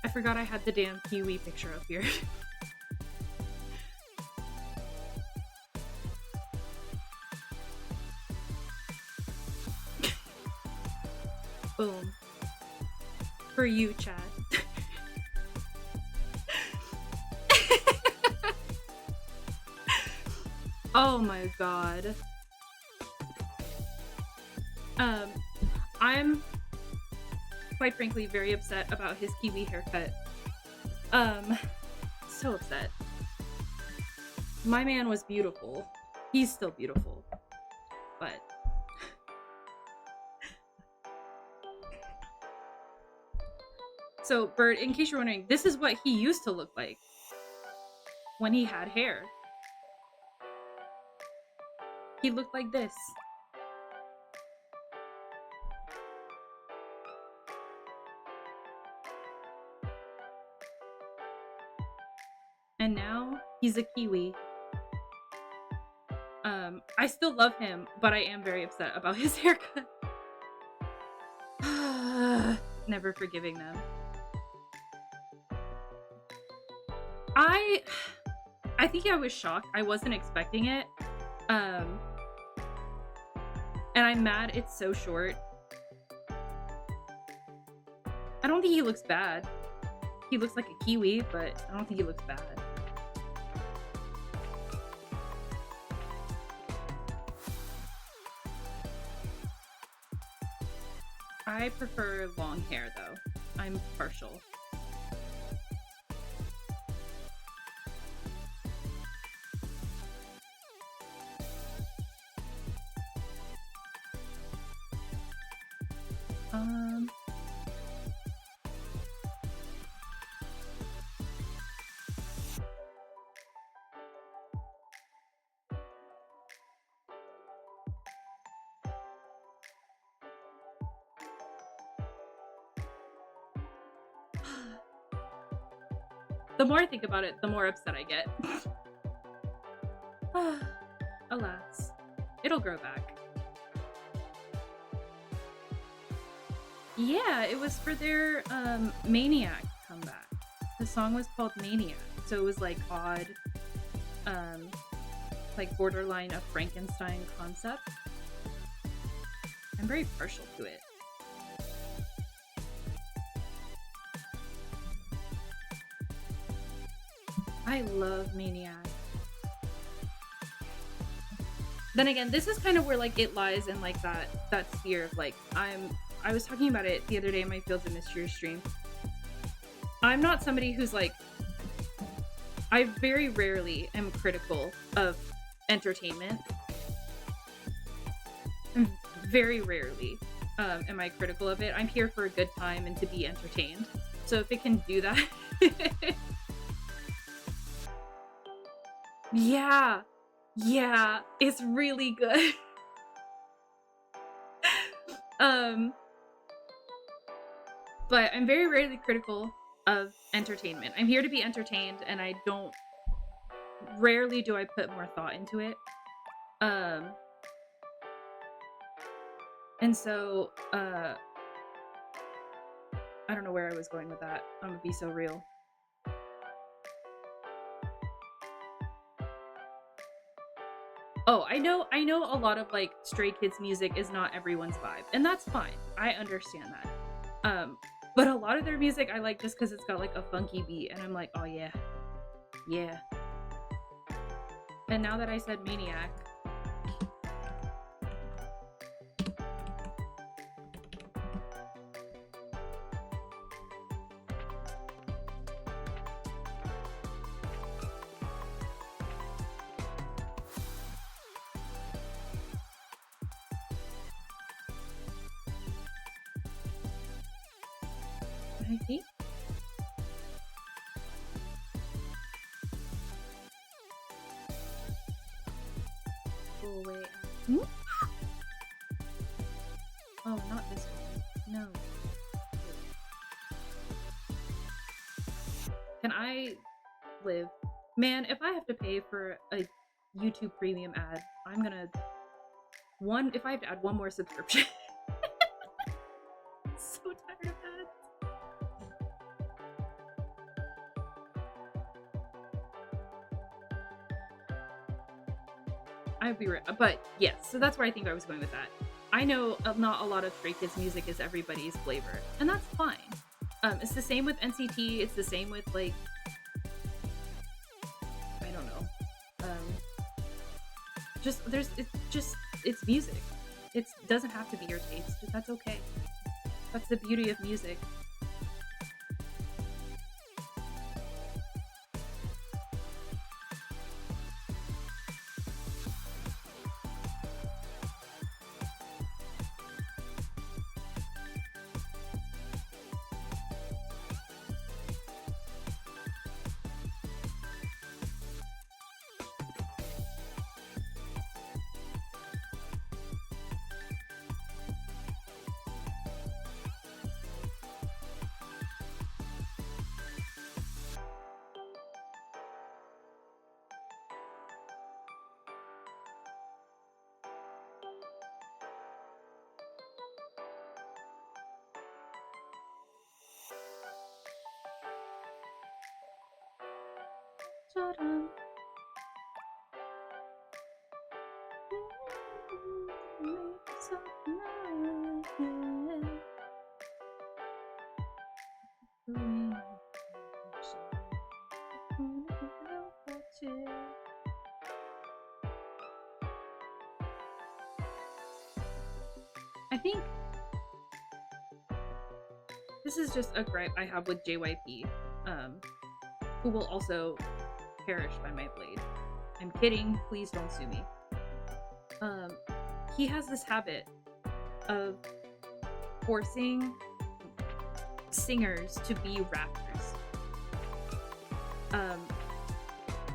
I forgot I had the damn Kiwi picture up here. Boom. For you, Chad. Oh my god. I'm quite frankly very upset about his kiwi haircut. So upset. My man was beautiful. He's still beautiful. But so, Bird, in case you're wondering, this is what he used to look like when he had hair. He looked like this. And now he's a kiwi. I still love him, but I am very upset about his haircut. Never forgiving them. I think I was shocked. I wasn't expecting it. And I'm mad it's so short. I don't think he looks bad. He looks like a kiwi, but I don't think he looks bad. I prefer long hair though. I'm partial. The more I think about it, the more upset I get. Alas, it'll grow back. Yeah, it was for their Maniac comeback. The song was called Maniac, so it was like odd, like borderline a Frankenstein concept. I'm very partial to it. I love Maniac. Then again, this is kind of where like it lies in like that sphere of like I was talking about it the other day in my Fields of Mystery stream. I'm not somebody who's like, I very rarely am critical of entertainment. Very rarely am I critical of it. I'm here for a good time and to be entertained. So if it can do that. Yeah, it's really good. But I'm very rarely critical of entertainment. I'm here to be entertained, and rarely do I put more thought into it. And so, I don't know where I was going with that. I'm gonna be so real. Oh, I know a lot of like Stray Kids music is not everyone's vibe, and that's fine. I understand that. But a lot of their music I like just because it's got like a funky beat, and I'm like, oh yeah. Yeah. And now that I said Maniac, I think. Oh wait. Hmm? Oh, not this one. No. Can I live? Man, if I have to pay for a YouTube premium ad, I'm gonna if I have to add one more subscription. So tired of that. I'd be right, but yes, so that's where I think I was going with that. I know not a lot of Stray Kids music is everybody's flavor, and that's fine. It's the same with NCT. It's the same with like, I don't know. It's music. It doesn't have to be your taste. That's okay. That's the beauty of music. I think this is just a gripe I have with JYP, who will also perish by my blade. I'm kidding, please don't sue me. He has this habit of forcing singers to be rappers.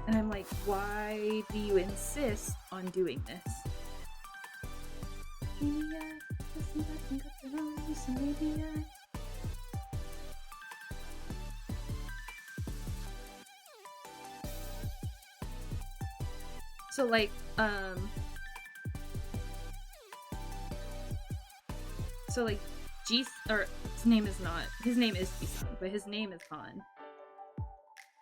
And I'm like, why do you insist on doing this? So like, G, or his name is Ji-sung, but his name is Han.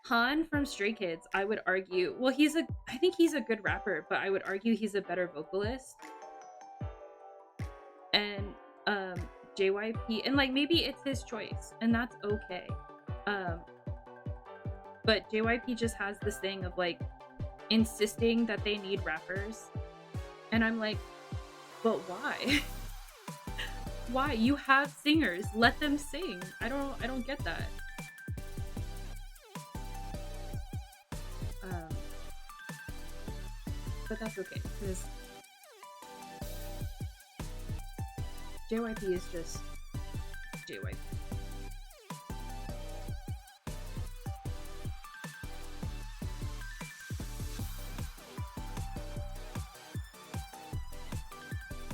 Han from Stray Kids, I would argue, well, I think he's a good rapper, but I would argue he's a better vocalist. And JYP, and like maybe it's his choice, and that's okay. But JYP just has this thing of like insisting that they need rappers, and I'm like, but why? Why? You have singers, let them sing. I don't get that. But that's okay, because JYP is just JYP.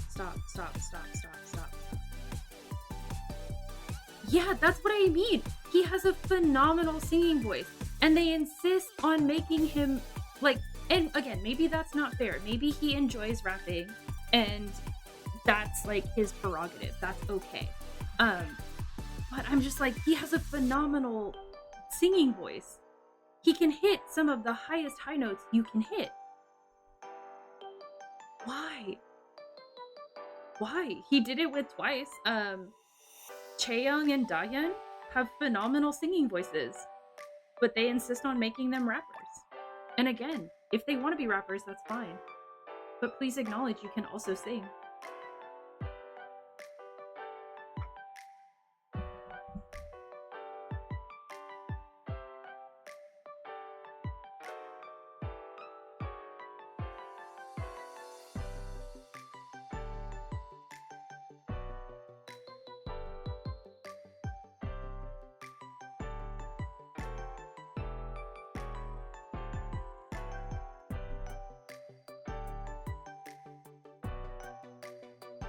Stop. Yeah, that's what I mean. He has a phenomenal singing voice, and they insist on making him like, and again, maybe that's not fair. Maybe he enjoys rapping and that's like his prerogative. That's okay. But I'm just like, he has a phenomenal singing voice. He can hit some of the highest high notes you can hit. Why? He did it with Twice. Chaeyoung and Dahyun have phenomenal singing voices, but they insist on making them rappers. And again, if they want to be rappers, that's fine. But please acknowledge you can also sing.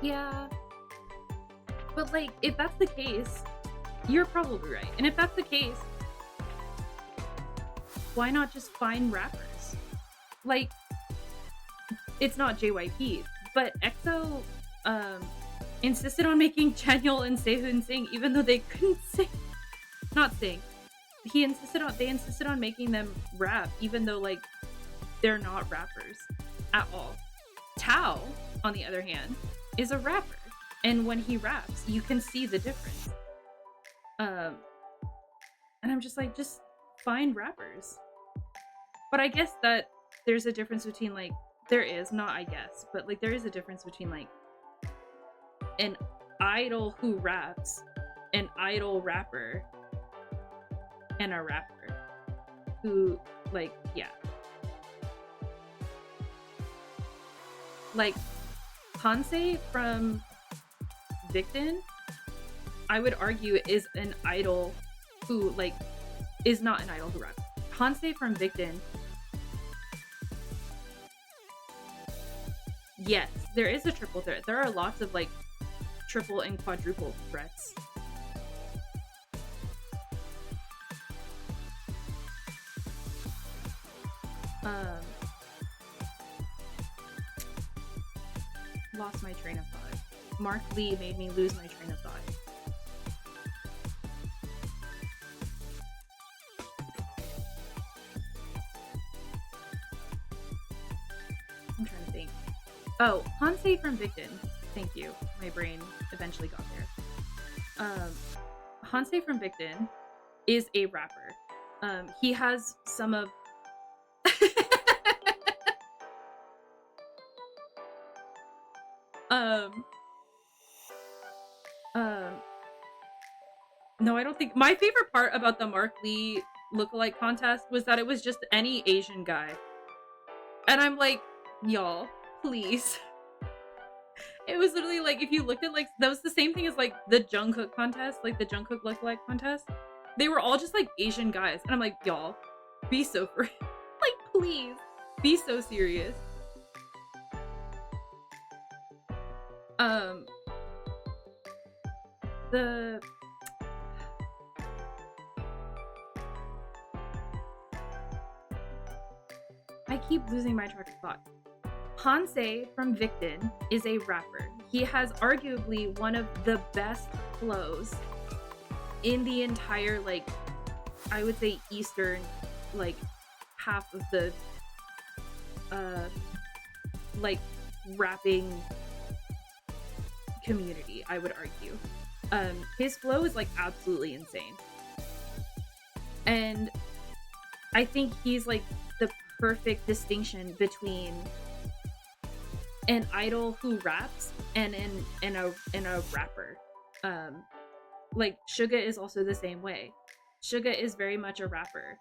Yeah. But like, if that's the case, you're probably right. And if that's the case, why not just find rappers? Like, it's not JYP, but EXO insisted on making Chanyeol and Sehun sing even though they couldn't sing. Not sing. They insisted on making them rap even though like they're not rappers at all. Tao, on the other hand, is a rapper, and when he raps, you can see the difference. Um, and I'm just like, just find rappers. But I guess that there's a difference between like, there is, not I guess, but like there is a difference between like an idol who raps, an idol rapper, and a rapper who like, yeah. Like Hanse from Victon, I would argue is an idol who like is not an idol who raps. Hanse from Victon, yes, there is a triple threat. There are lots of like triple and quadruple threats. Lost my train of thought. Mark Lee made me lose my train of thought. I'm trying to think. Oh, Hanse from Victon. Thank you. My brain eventually got there. Hanse from Victon is a rapper. He has some of no, I don't think my favorite part about the Mark Lee lookalike contest was that it was just any Asian guy. And I'm like, y'all, please. It was literally like, if you looked at like, that was the same thing as like the Jungkook contest, like the Jungkook lookalike contest. They were all just like Asian guys. And I'm like, y'all, be so for like, please, be so serious. I keep losing my track of thought. Hanse from Victon is a rapper. He has arguably one of the best flows in the entire, like, I would say eastern, like, half of the, like, rapping community, I would argue. His flow is, like, absolutely insane. And I think he's, like, the perfect distinction between an idol who raps and a rapper. Like Suga is also the same way. Suga is very much a rapper.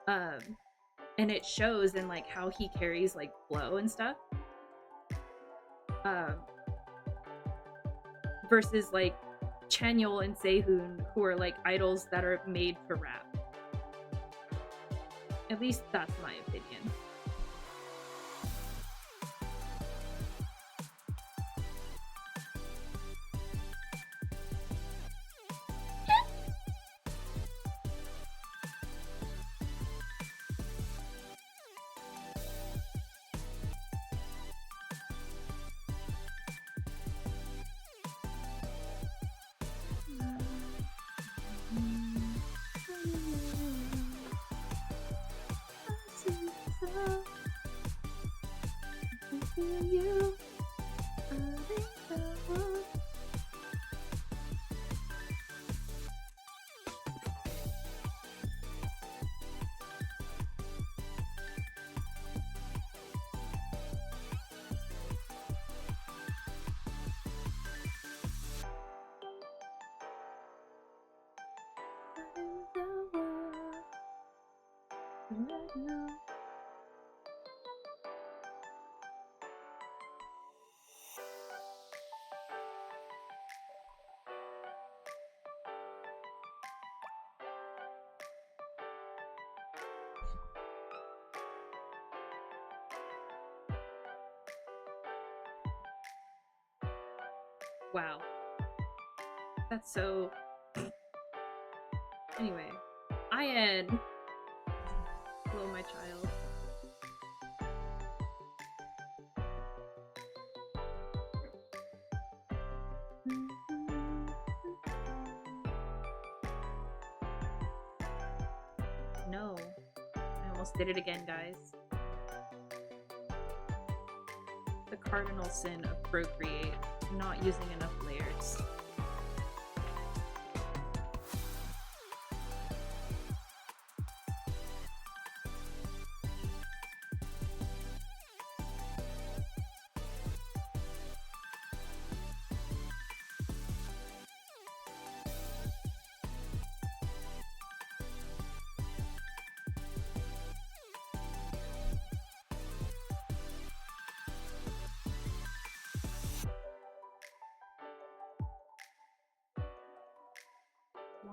And it shows in like how he carries like flow and stuff. Versus like Chanyeol and Sehun, who are like idols that are made to rap. At least that's my opinion. Wow. That's so... Anyway. Ian! Hello, my child. No. I almost did it again, guys. The cardinal sin of Procreate. Not using enough layers.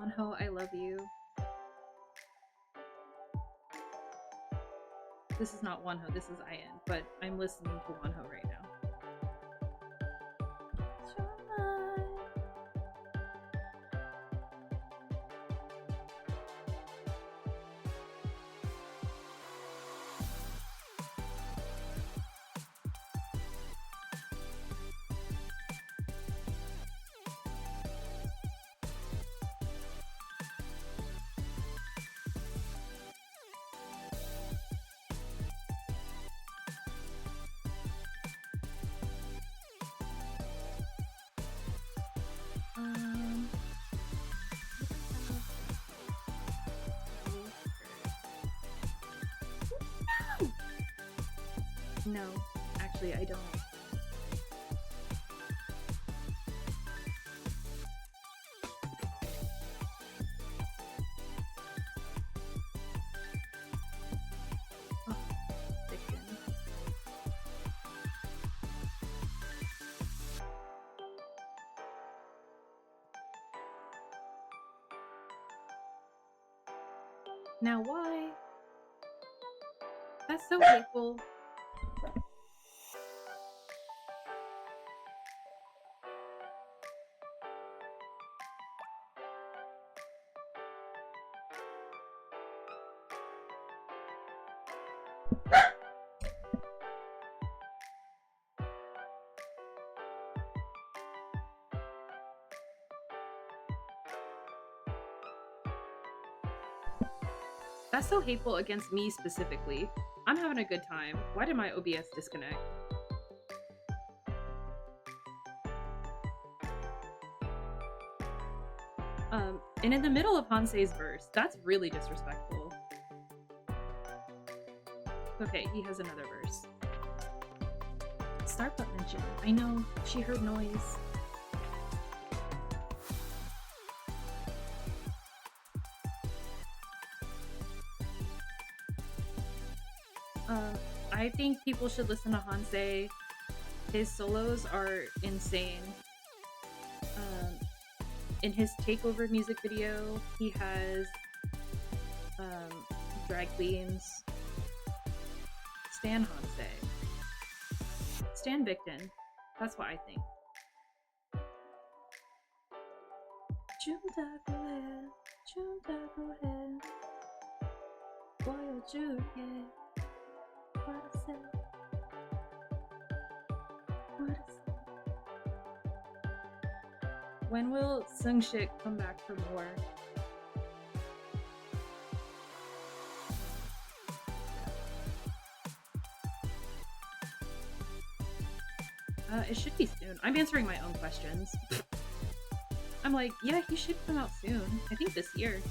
Wonho, I love you. This is not Wonho, this is IN, but I'm listening to Wonho right now. No, actually I don't. Oh, victim. Now why? That's so hateful. That's so hateful against me specifically. I'm having a good time. Why did my OBS disconnect? And in the middle of Hansei's verse, that's really disrespectful. Okay, he has another verse. Starbuck mentioned. I know, she heard noise. I think people should listen to Hansei. His solos are insane. In his takeover music video, he has drag queens. Stan Hansei. Stan Victon. That's what I think. When will Sungshik come back for more? It should be soon. I'm answering my own questions. I'm like, yeah, he should come out soon. I think this year.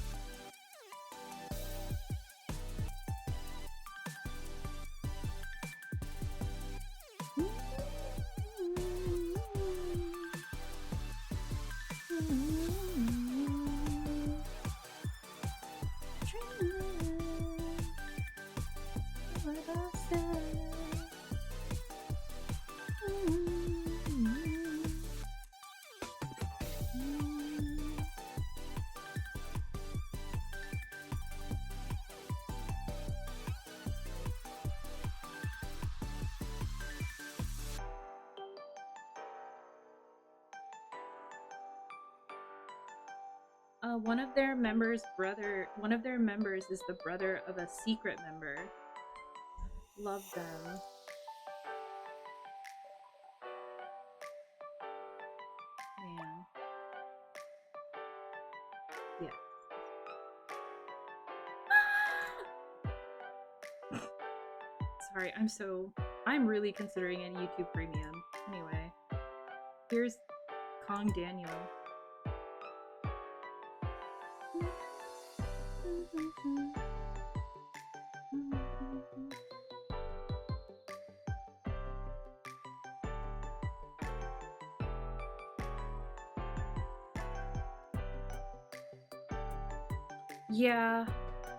One of their members is the brother of a secret member. Love them. Man. Yeah. Sorry, I'm really considering a YouTube Premium. Anyway, here's Kong Daniel. Yeah,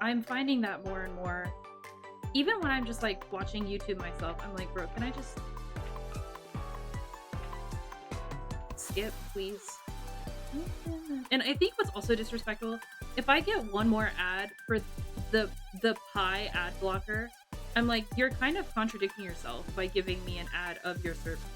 I'm finding that more and more. Even when I'm just like watching YouTube myself, I'm like, bro, can I just skip, please? And I think what's also disrespectful, if I get one more ad for the pie ad blocker, I'm like, you're kind of contradicting yourself by giving me an ad of your services.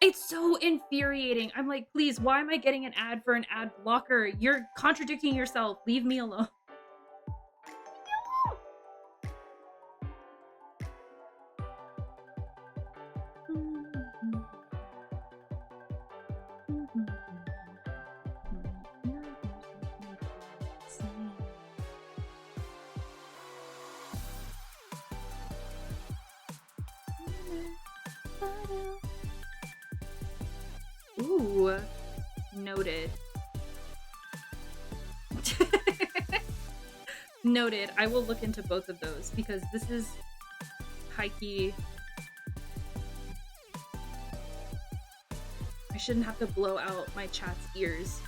It's so infuriating. I'm like, please, why am I getting an ad for an ad blocker? You're contradicting yourself. Leave me alone. Ooh, noted. Noted. I will look into both of those because this is high-key. I shouldn't have to blow out my chat's ears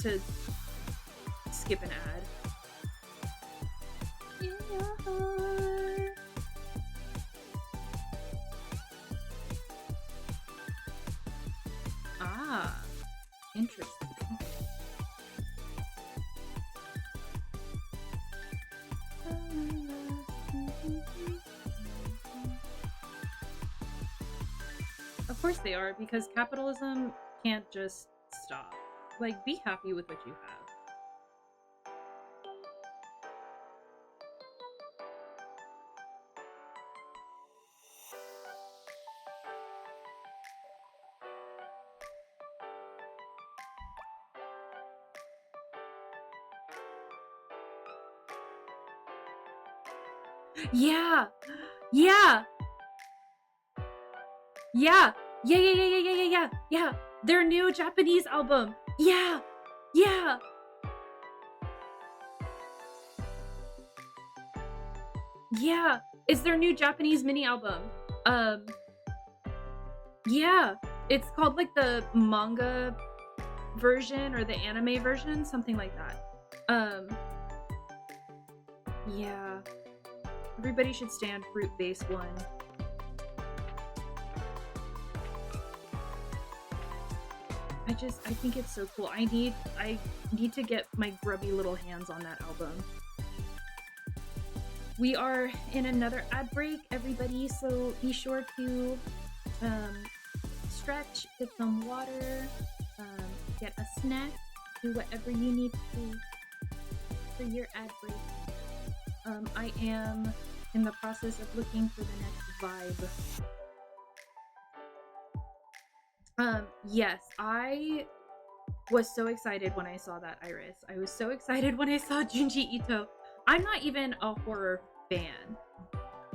to skip an ad. Ah, interesting. Of course they are, because capitalism can't just stop. Like, be happy with what you have. Yeah! Yeah! Yeah! Yeah! Their new Japanese album! Yeah! Yeah! Yeah! It's their new Japanese mini album. Yeah! It's called like the manga version or the anime version, something like that. Yeah. Everybody should stand Fruit Base 1. I think it's so cool. I need to get my grubby little hands on that album. We are in another ad break, everybody, so be sure to stretch, get some water, get a snack, do whatever you need to for your ad break. I am in the process of looking for the next vibe. Yes, I was so excited when I saw that, Iris. I was so excited when I saw Junji Ito. I'm not even a horror fan,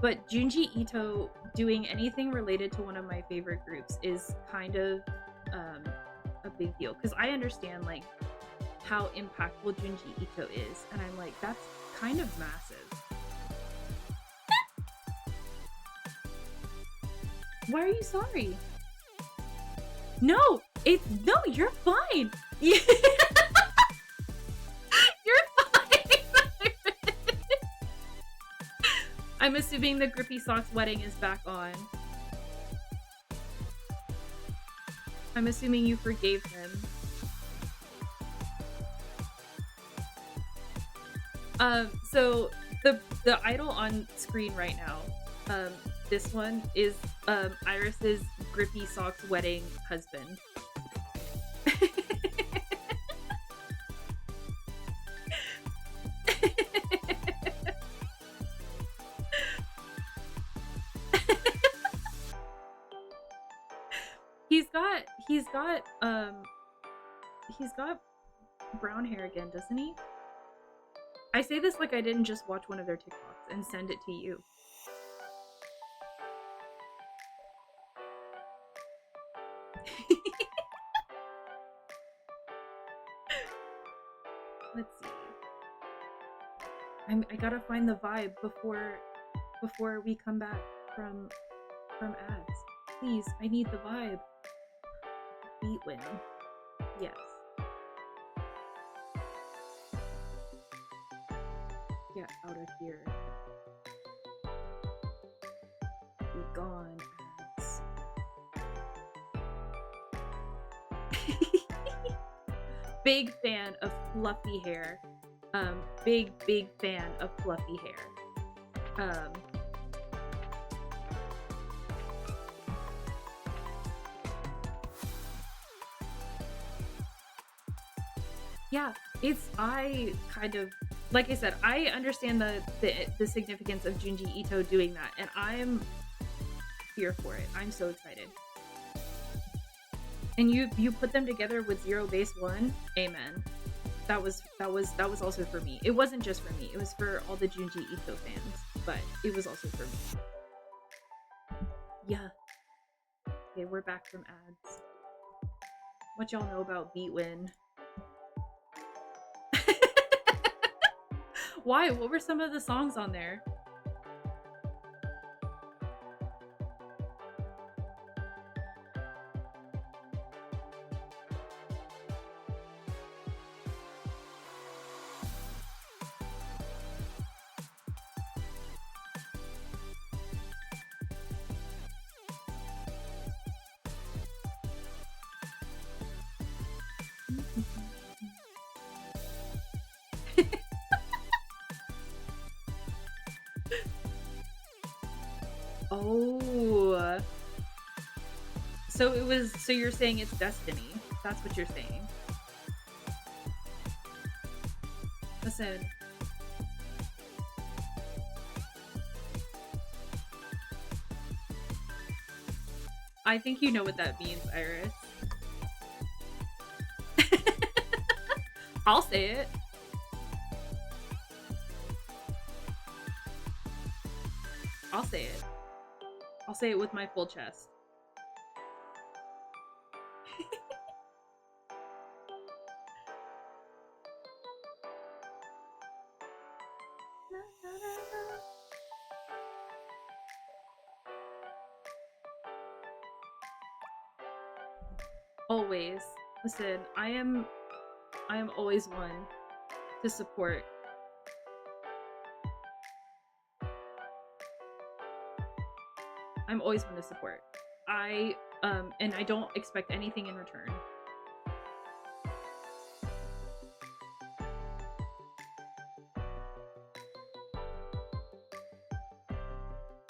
but Junji Ito doing anything related to one of my favorite groups is kind of a big deal, because I understand like how impactful Junji Ito is, and I'm like, that's kind of massive. Why are you sorry? No, you're fine. You're fine. I'm assuming the Grippy Socks wedding is back on. I'm assuming you forgave him. So the idol on screen right now, this one is Iris's Grippy Socks wedding husband. He's got brown hair again, doesn't he? I say this like I didn't just watch one of their TikToks and send it to you. Let's see. I gotta find the vibe before we come back from ads. Please, I need the vibe. Beat win. Yes. Get out of here. Be gone, ads. Big fan of fluffy hair. Big fan of fluffy hair. Yeah, I kind of, like I said, I understand the significance of Junji Ito doing that, and I'm here for it. I'm so excited. And you put them together with Zero Base One, amen. That was also for me. It wasn't just for me. It was for all the Junji Ito fans, but it was also for me. Yeah. Okay, we're back from ads. What y'all know about Beatwin? Why? What were some of the songs on there? Oh. So it was, so you're saying it's destiny. That's what you're saying. Listen. I think you know what that means, Iris. I'll say it. I'll say it. I'll say it with my full chest. Always. Listen, I am always one to support. I'm always one to support. And I don't expect anything in return.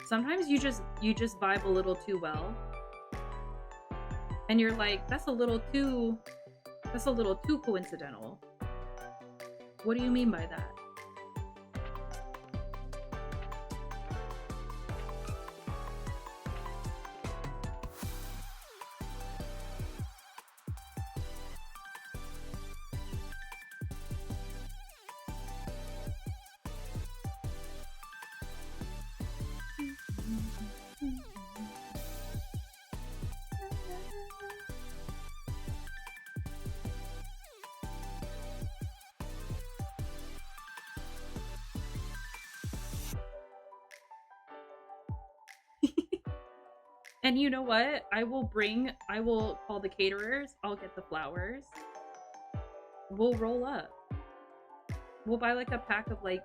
Sometimes you just vibe a little too well. And you're like, that's a little too coincidental. What do you mean by that? And you know what? I will call the caterers. I'll get the flowers. We'll roll up. We'll buy like a pack of like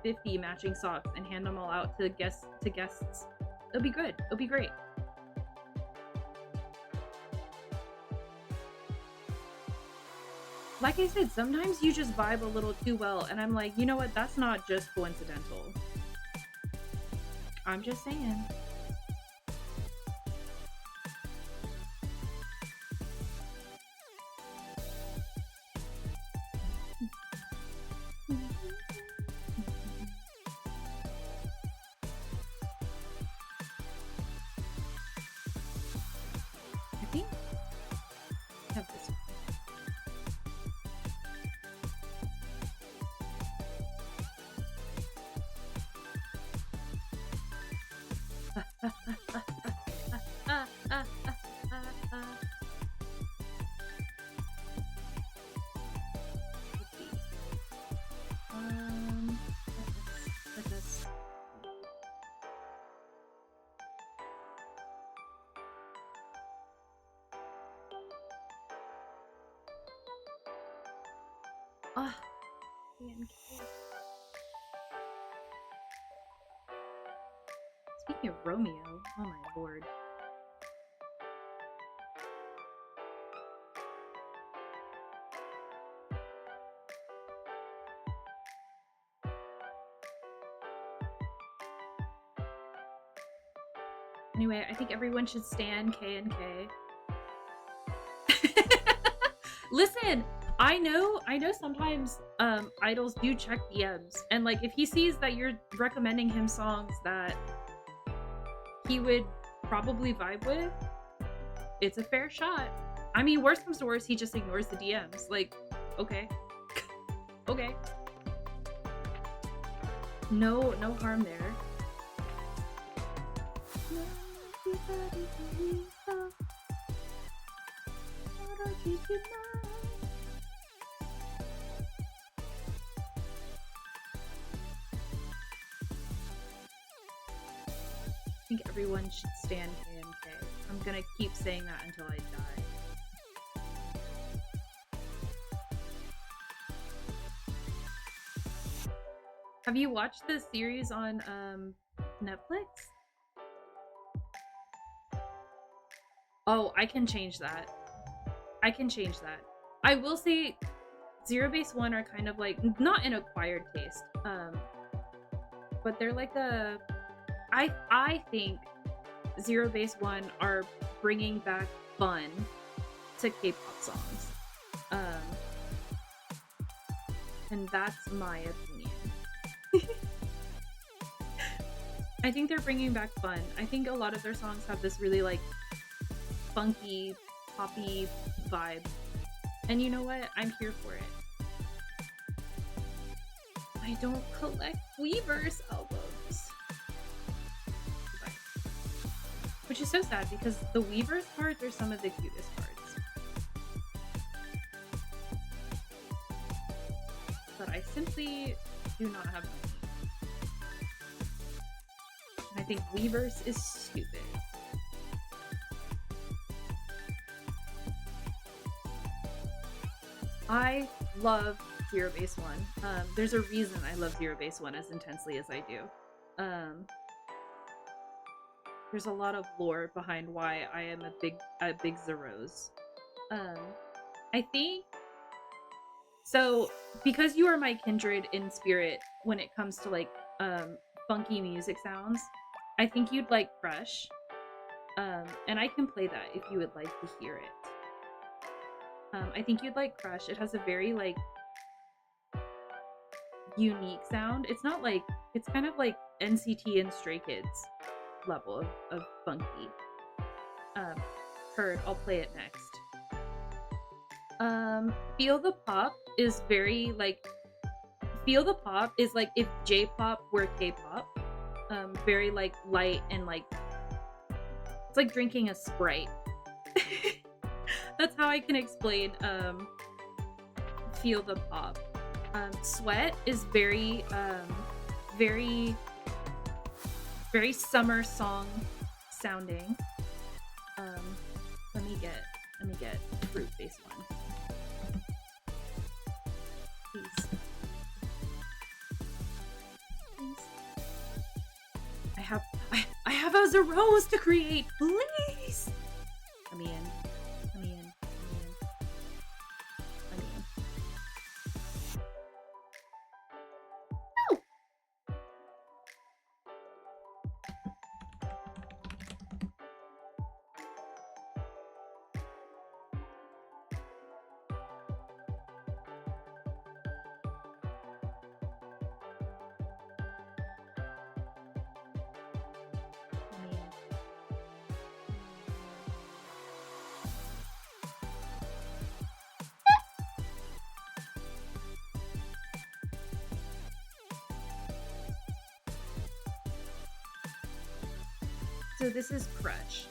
50 matching socks and hand them all out to guests. It'll be good. It'll be great. Like I said, sometimes you just vibe a little too well, and I'm like, you know what? That's not just coincidental. I'm just saying. Remind me of Romeo. Oh my lord. Anyway, I think everyone should stan K and K. Listen, I know sometimes idols do check DMs, and like if he sees that you're recommending him songs that he would probably vibe with, it's a fair shot. I mean, worst comes to worst, he just ignores the DMs. Like, okay. Okay. No harm there. I think everyone should stand KMK. I'm gonna keep saying that until I die. Have you watched the series on Netflix? Oh, I can change that. I can change that. I will say Zero Base One are kind of like, not an acquired taste, but they're like a, I think Zero Base One are bringing back fun to K-pop songs. And that's my opinion. I think they're bringing back fun. I think a lot of their songs have this really like funky, poppy vibe. And you know what? I'm here for it. I don't collect Weverse albums. Which is so sad because the Weverse cards are some of the cutest cards. But I simply do not have money. I think Weverse is stupid. I love Zero Base One. There's a reason I love Zero Base One as intensely as I do. There's a lot of lore behind why I am a big Zeros. I think so because you are my kindred in spirit when it comes to like funky music sounds. I think you'd like Crush. And I can play that if you would like to hear it. I think you'd like Crush. It has a very like unique sound. It's not like, it's kind of like NCT and Stray Kids level of funky. Heard, I'll play it next. Feel the Pop is very like, Feel the Pop is like if J-pop were K-pop. Very like light and like, it's like drinking a Sprite. That's how I can explain Feel the Pop. Sweat is very very summer song sounding. Let me get Fruit Base One. Please. I have a Zeros to create, please. Let me in. So this is Crush.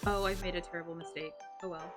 Oh, I've made a terrible mistake. Oh well.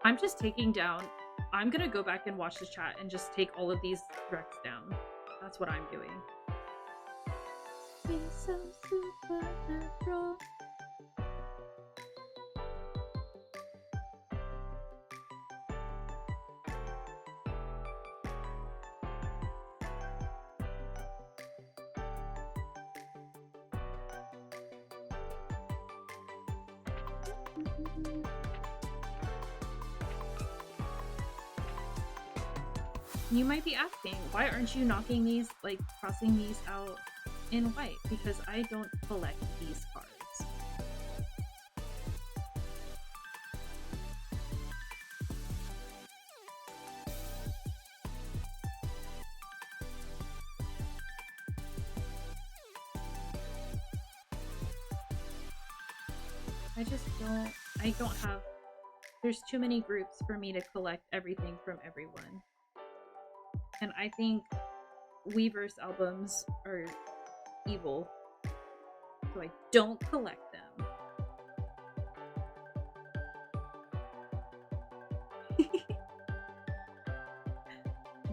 I'm just taking down. I'm gonna go back and watch the chat and just take all of these recs down. That's what I'm doing. He's so supernatural. You might be asking, why aren't you knocking these, like crossing these out in white? Because I don't collect these cards. I don't have, there's too many groups for me to collect everything from everyone. And I think Weverse albums are evil, so I don't collect them.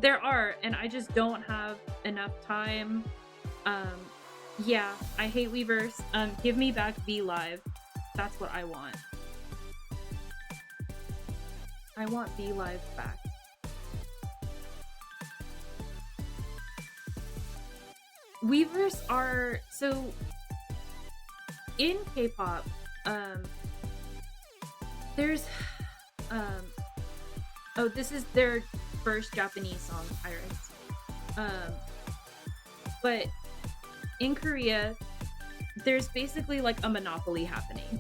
There are, and I just don't have enough time. Yeah, I hate Weverse. Give me back V Live. That's what I want. I want V Live back. Weverse are, so in K-pop, there's, oh, this is their first Japanese song, Iris. But in Korea, there's basically like a monopoly happening,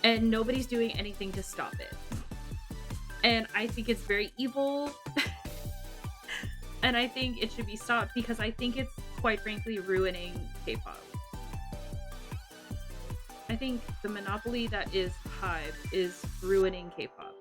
and nobody's doing anything to stop it. And I think it's very evil, and I think it should be stopped because I think it's, quite frankly, ruining K-pop. I think the monopoly that is HYBE is ruining K-pop.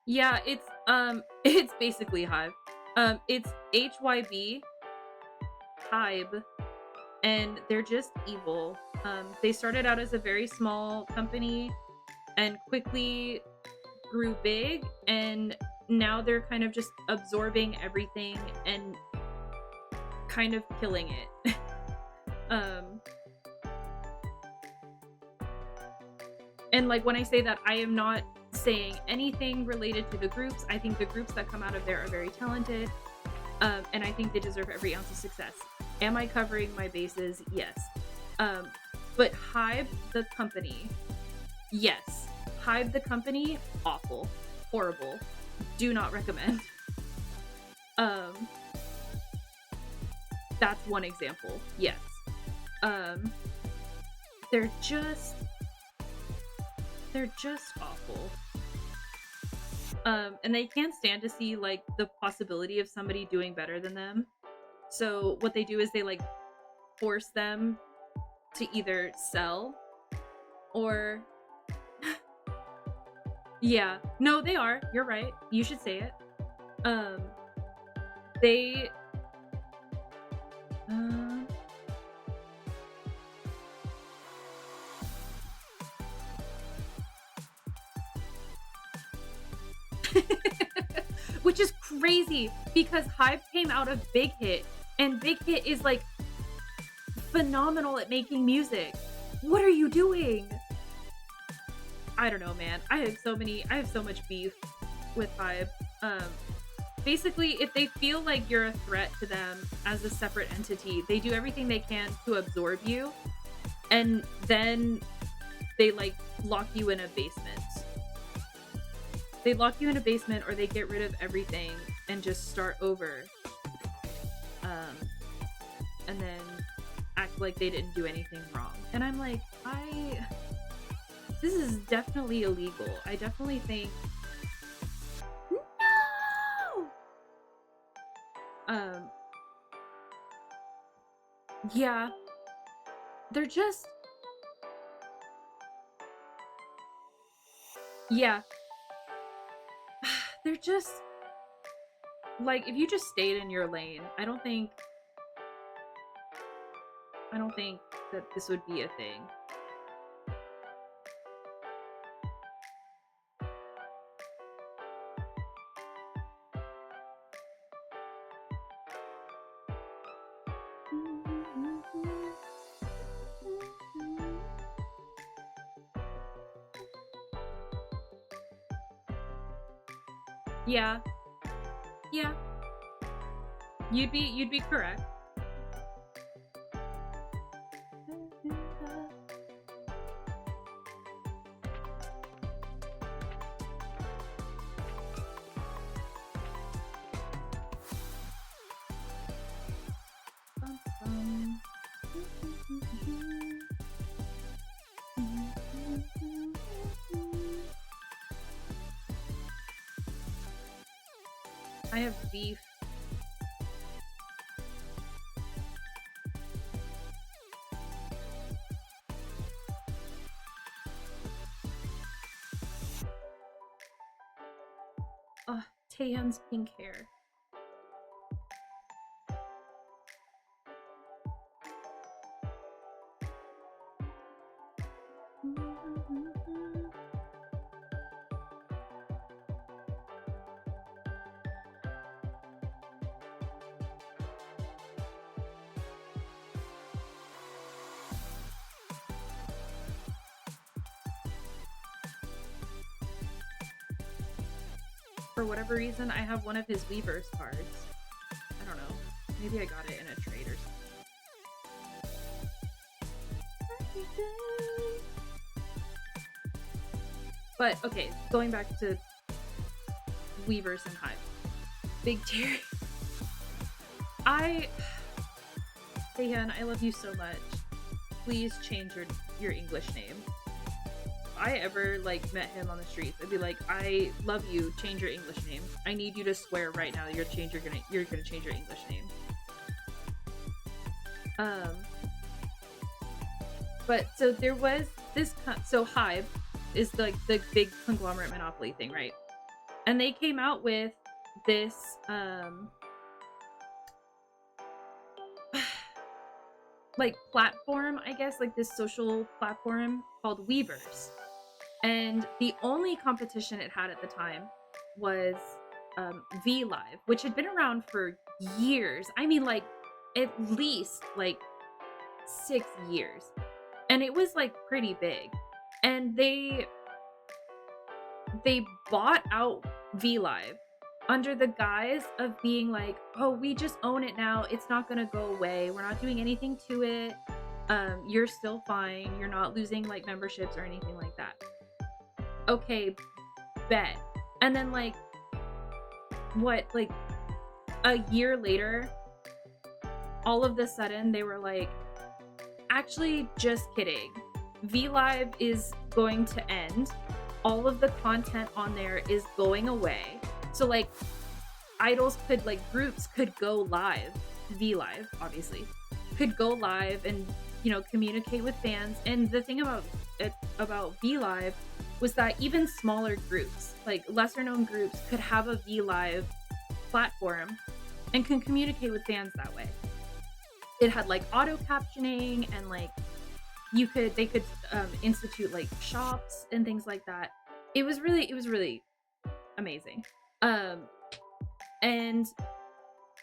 Yeah, it's basically HYBE. It's HYB, HYBE, and they're just evil. They started out as a very small company and quickly grew big, and now they're kind of just absorbing everything and kind of killing it. And like when I say that, I am not saying anything related to the groups. I think the groups that come out of there are very talented, and I think they deserve every ounce of success. Am I covering my bases? Yes. But HYBE the company, yes. HYBE the company, awful, horrible, do not recommend. That's one example. Yes. They're just awful. And they can't stand to see like the possibility of somebody doing better than them. So what they do is they like force them to either sell or yeah, no, they are. You're right. You should say it. They which is crazy because HYBE came out of Big Hit, and Big Hit is like phenomenal at making music. What are you doing? I don't know, man. I have so much beef with HYBE. basically, if they feel like you're a threat to them as a separate entity, they do everything they can to absorb you, and then they like lock you in a basement. They lock you in a basement, or they get rid of everything and just start over. And then act like they didn't do anything wrong. And I'm like, this is definitely illegal. I definitely think, no! Yeah. They're just, yeah. They're just, like, if you just stayed in your lane, I don't think that this would be a thing. Yeah. Yeah. You'd be correct. I have beef. Oh, Taehyun's pink hair. For whatever reason, I have one of his Weavers cards. I don't know. Maybe I got it in a trade or something. But, okay, going back to Weavers and Hive. Big Terry. Taehyun, I love you so much. Please change your English name. If I ever like met him on the streets, I'd be like, I love you, change your English name. I need you to swear right now you're gonna change your English name. But so there was this, so Hive is like the big conglomerate monopoly thing, right? And they came out with this like platform, I guess, like this social platform called Weavers. And the only competition it had at the time was VLive, which had been around for years. I mean, like, at least like 6 years. And it was like pretty big. And they bought out VLive under the guise of being like, oh, we just own it now. It's not gonna go away. We're not doing anything to it. You're still fine. You're not losing like memberships or anything like that. Okay, bet. And then like, what, like a year later, all of a sudden they were like, actually, just kidding. VLive is going to end. All of the content on there is going away. So like, idols could, like, groups could go live, VLive obviously, could go live and, you know, communicate with fans. And the thing about VLive was that even smaller groups, like lesser known groups, could have a VLive platform and can communicate with fans that way. It had like auto captioning, and like they could institute like shops and things like that. It was really amazing. And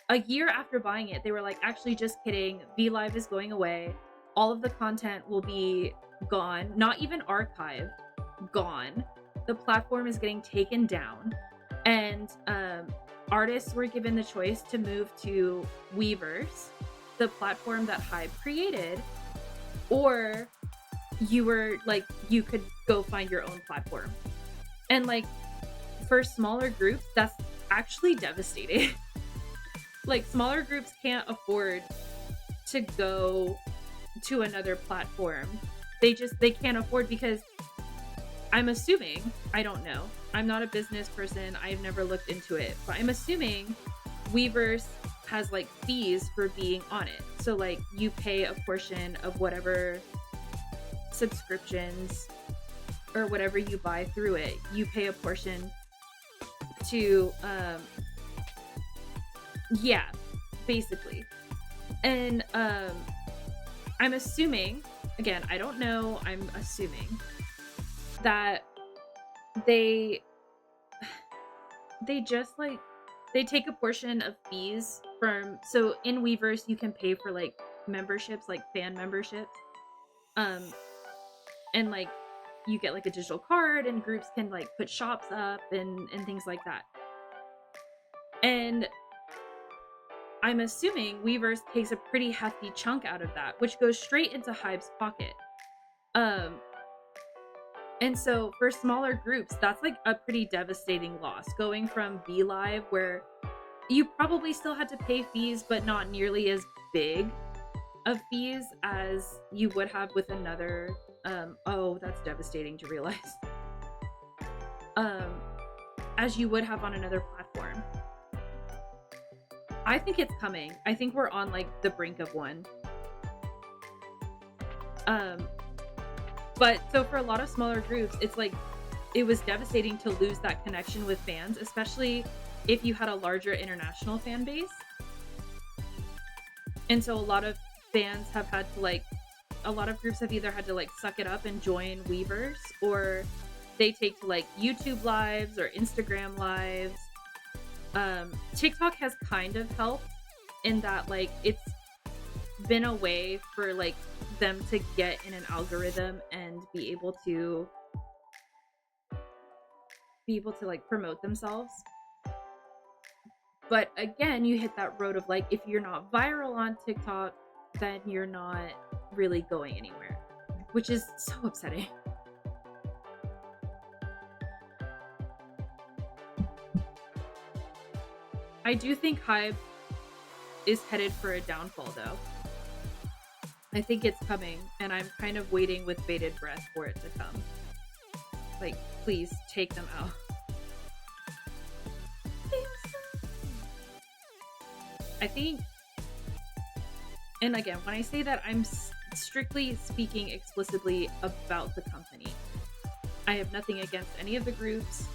a year after buying it, they were like, actually, just kidding. VLive is going away. All of the content will be gone, not even archived, gone. The platform is getting taken down. And artists were given the choice to move to Weverse, the platform that Hybe created, or you were like, you could go find your own platform. And like, for smaller groups, that's actually devastating. Like, smaller groups can't afford to go to another platform. They can't afford, because I'm assuming, I don't know, I'm not a business person, I've never looked into it, but I'm assuming Weverse has like fees for being on it. So like, you pay a portion of whatever subscriptions or whatever you buy through it, you pay a portion to yeah, basically. And I'm assuming, again, I don't know, I'm assuming that they just like, they take a portion of fees from, so in Weverse you can pay for like memberships, like fan memberships, and like you get like a digital card, and groups can like put shops up and things like that. And I'm assuming Weverse takes a pretty hefty chunk out of that, which goes straight into Hybe's pocket. And so for smaller groups, that's like a pretty devastating loss, going from VLive, where you probably still had to pay fees, but not nearly as big of fees as you would have with another, oh, that's devastating to realize, as you would have on another platform. I think it's coming. I think we're on like the brink of one. But so for a lot of smaller groups, it's like, it was devastating to lose that connection with fans, especially if you had a larger international fan base. And so a lot of fans have had to like, a lot of groups have either had to like suck it up and join Weverse, or they take to like YouTube lives or Instagram lives. TikTok has kind of helped in that, like, it's been a way for like them to get in an algorithm and be able to like promote themselves. But again, you hit that road of like, if you're not viral on TikTok, then you're not really going anywhere, which is so upsetting. I do think Hybe is headed for a downfall, though. I think it's coming, and I'm kind of waiting with bated breath for it to come. Like, please take them out. I think, and again, when I say that, I'm strictly speaking explicitly about the company. I have nothing against any of the groups.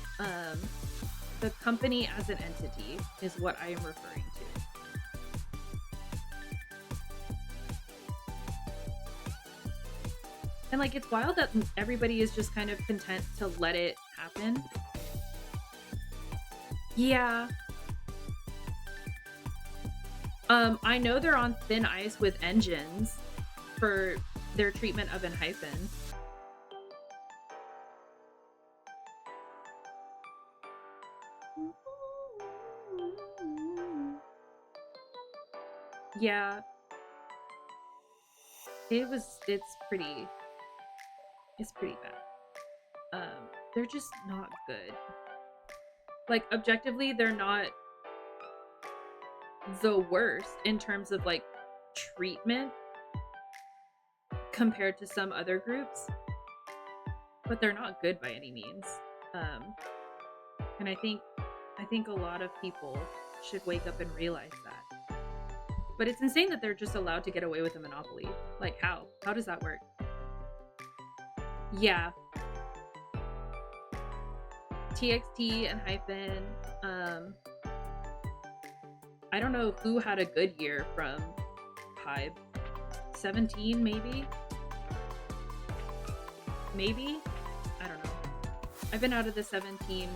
The company as an entity is what I am referring to. And like, it's wild that everybody is just kind of content to let it happen. Yeah. I know they're on thin ice with engines for their treatment of Enhypen. Yeah. It's pretty bad. They're just not good. Like, objectively, they're not the worst in terms of like treatment compared to some other groups, but they're not good by any means. And I think a lot of people should wake up and realize that. But it's insane that they're just allowed to get away with a monopoly. Like, how does that work? Yeah. TXT and Hypen. I don't know who had a good year from Hybe. 17, maybe? Maybe? I don't know. I've been out of the 17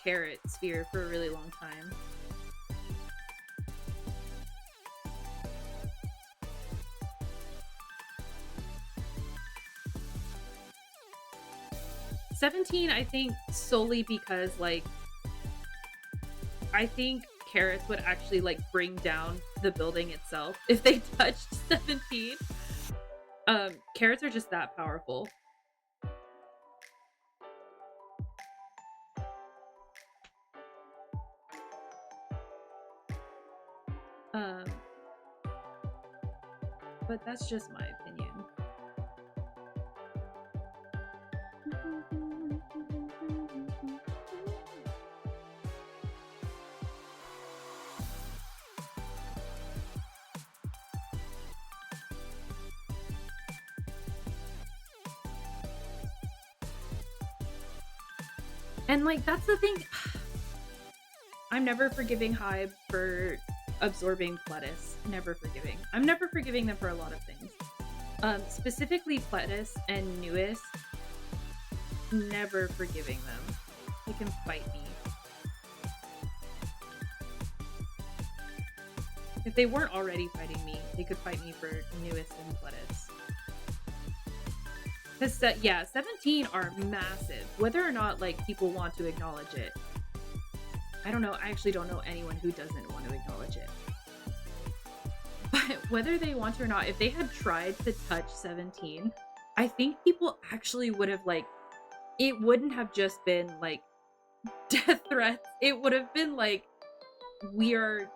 carat sphere for a really long time. '17, I think, solely because, like, I think carrots would actually like bring down the building itself if they touched 17. Carrots are just that powerful. But that's just my opinion. And like, that's the thing. I'm never forgiving Hybe for absorbing Pledis. Never forgiving. I'm never forgiving them for a lot of things. Specifically Pledis and Newest. Never forgiving them. They can fight me. If they weren't already fighting me, they could fight me for Newest and Pledis. Because, yeah, 17 are massive. Whether or not, like, people want to acknowledge it. I don't know. I actually don't know anyone who doesn't want to acknowledge it. But whether they want to or not, if they had tried to touch 17, I think people actually would have, like, it wouldn't have just been, like, death threats. It would have been, like, we are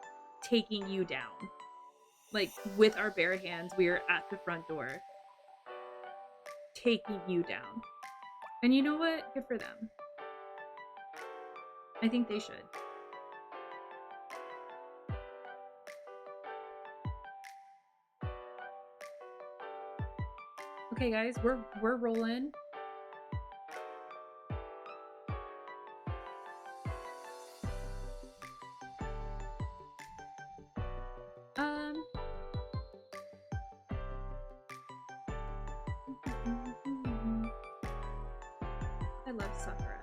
taking you down. Like, with our bare hands, we are at the front door. Taking you down. And you know what? Good for them. I think they should. Okay, guys, we're rolling. I love Sakura.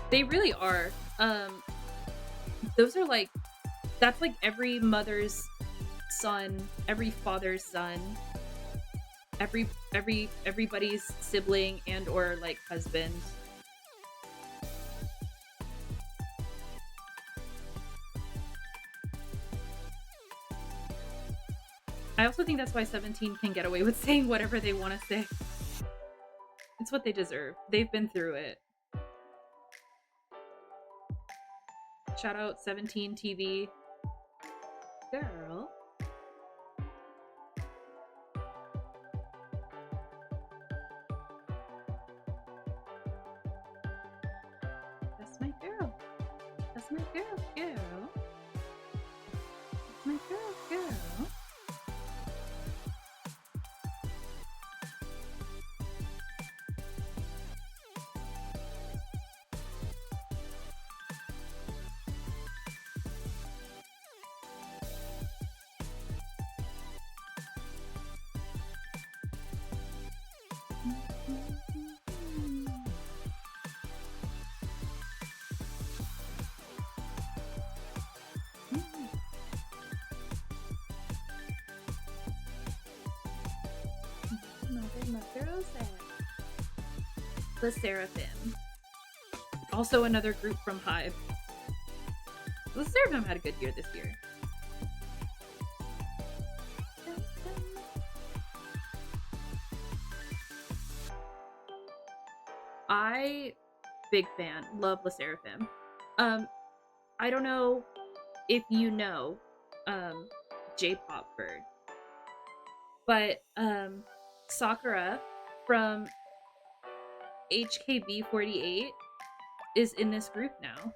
They really are. Those are like, that's like every mother's son, every father's son, everybody's sibling and or like husband. I also think that's why 17 can get away with saying whatever they want to say. It's what they deserve. They've been through it. Shout out 17 TV. Girl. That's my girl. That's my girl, girl. That's my girl, girl. The Seraphim. Also another group from Hybe. The Seraphim had a good year this year. Big fan. Love La Seraphim. I don't know if you know J-Pop Bird, but Sakura from HKB48 is in this group now.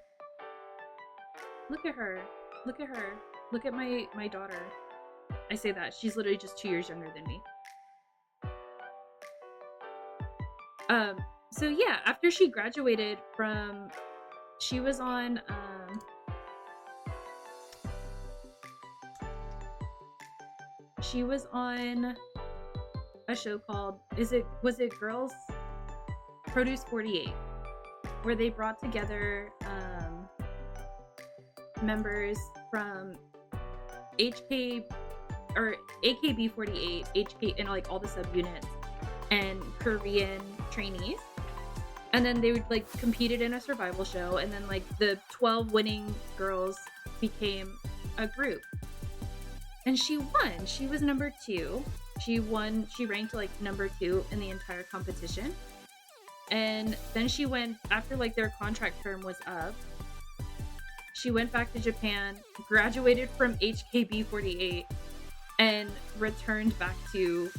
Look at her. Look at her. Look at my daughter. I say that. She's literally just 2 years younger than me. So yeah, after she graduated from, she was on, a show called, was it Girls Produce 48, where they brought together, members from or AKB48, HK, and like all the subunits, and Korean trainees. And then they would like competed in a survival show, and then like the 12 winning girls became a group. And she won. She was number 2. She won. She ranked like number 2 in the entire competition. And then she went, after like their contract term was up, she went back to Japan, graduated from HKB48, and returned back to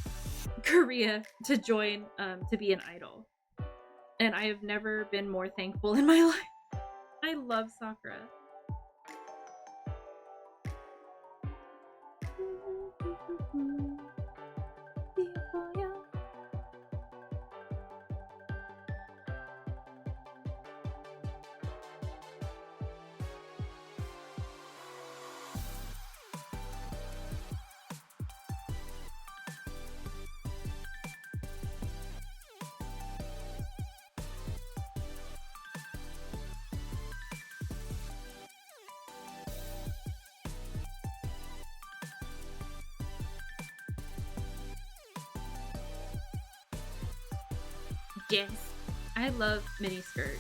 Korea to join, to be an idol. And I have never been more thankful in my life. I love Sakura. Yes, I love miniskirts.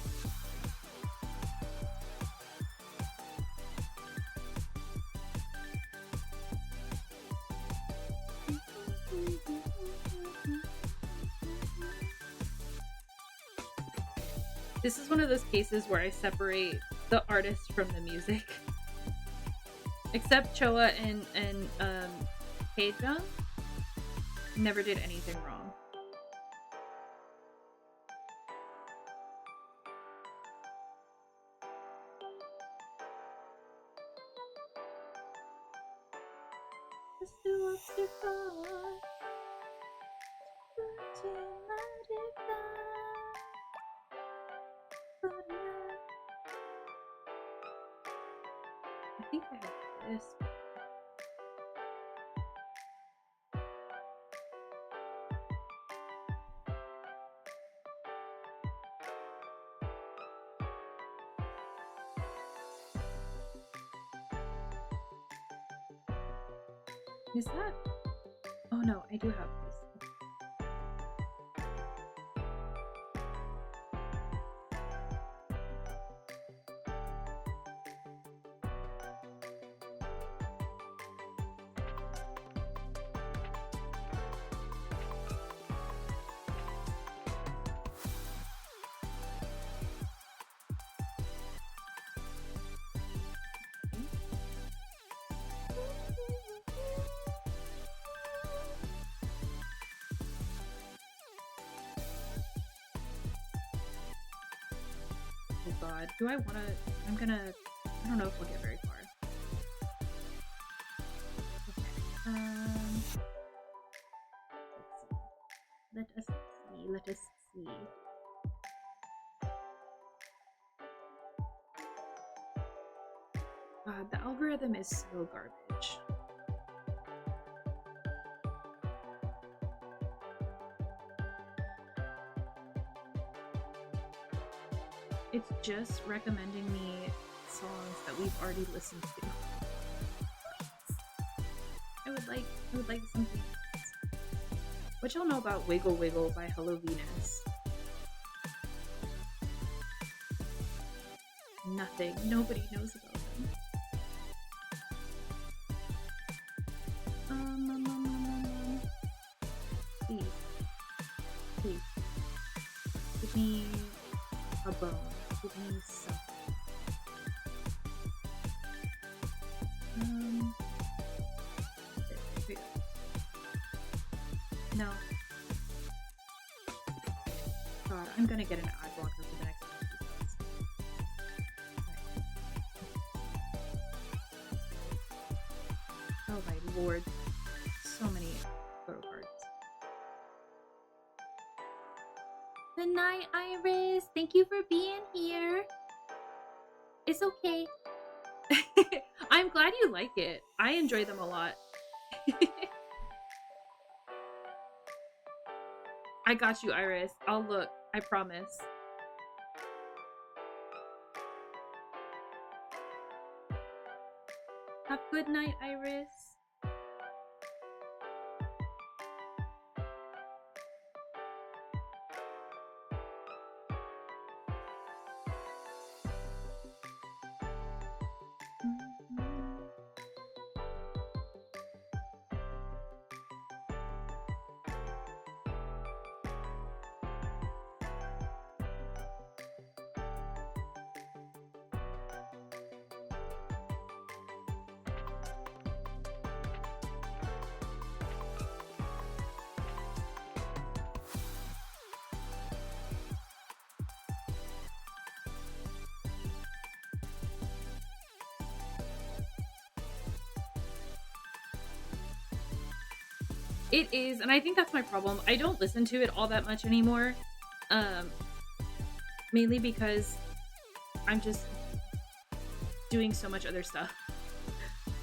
This is one of those cases where I separate the artist from the music. Except Choa and Taejung never did anything wrong. I think I have this. Is that? Oh no, I do have this. Oh god, do I wanna, I don't know if we'll get very far. Okay, let us see. God, the algorithm is so garbage. It's just recommending me songs that we've already listened to. I would like something else. What y'all know about Wiggle Wiggle by Hello Venus? Nothing. Nobody knows about them. Please. Please. Give me a bone. Give me something. Here. No. God, I'm gonna get an ad blocker for the next one. Oh my lord. So many photo cards. Good night, Iris. Thank you for being here. It's okay. I'm glad you like it. I enjoy them a lot. I got you, Iris. I'll look. I promise. Have a good night, Iris. It is, and I think that's my problem. I don't listen to it all that much anymore. Mainly because I'm just doing so much other stuff.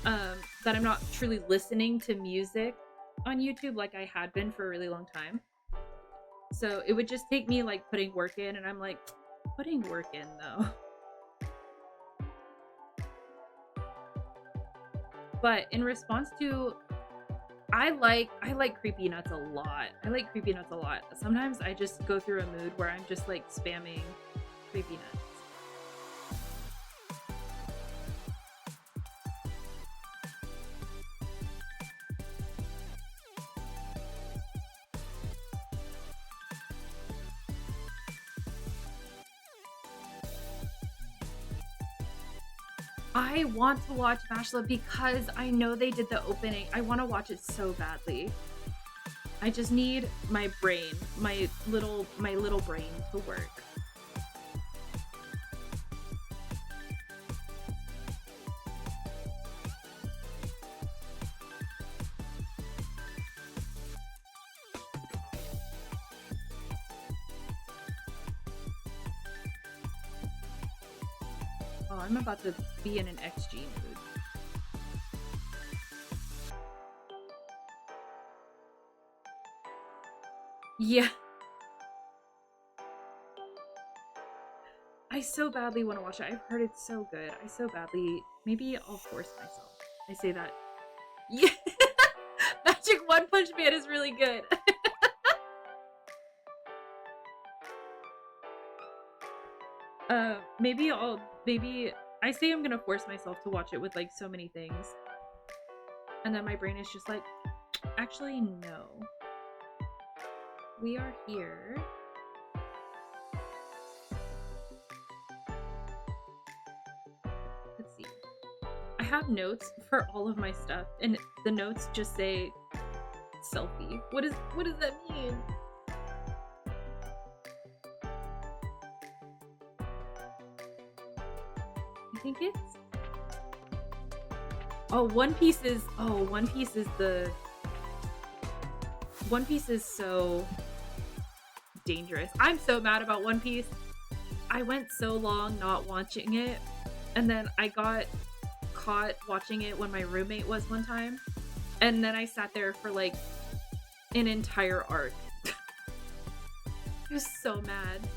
That I'm not truly listening to music on YouTube like I had been for a really long time. So it would just take me like putting work in, and I'm like, putting work in though. But in response to, I like Creepy Nuts a lot. I like Creepy Nuts a lot. Sometimes I just go through a mood where I'm just like spamming Creepy Nuts. I want to watch Bachelor because I know they did the opening. I want to watch it so badly. I just need my brain, my little brain to work. Oh, I'm about to be in an XG mood. Yeah. I so badly want to watch it. I've heard it's so good. I so badly... Maybe I'll force myself. I say that. Yeah. Magic One Punch Man is really good. Maybe I say I'm gonna force myself to watch it with like so many things. And then my brain is just like, actually, no. We are here. Let's see. I have notes for all of my stuff, and the notes just say selfie. What does that mean? I think it's... Oh, One Piece is so dangerous. I'm so mad about One Piece. I went so long not watching it, and then I got caught watching it when my roommate was one time, and then I sat there for like an entire arc. I was so mad.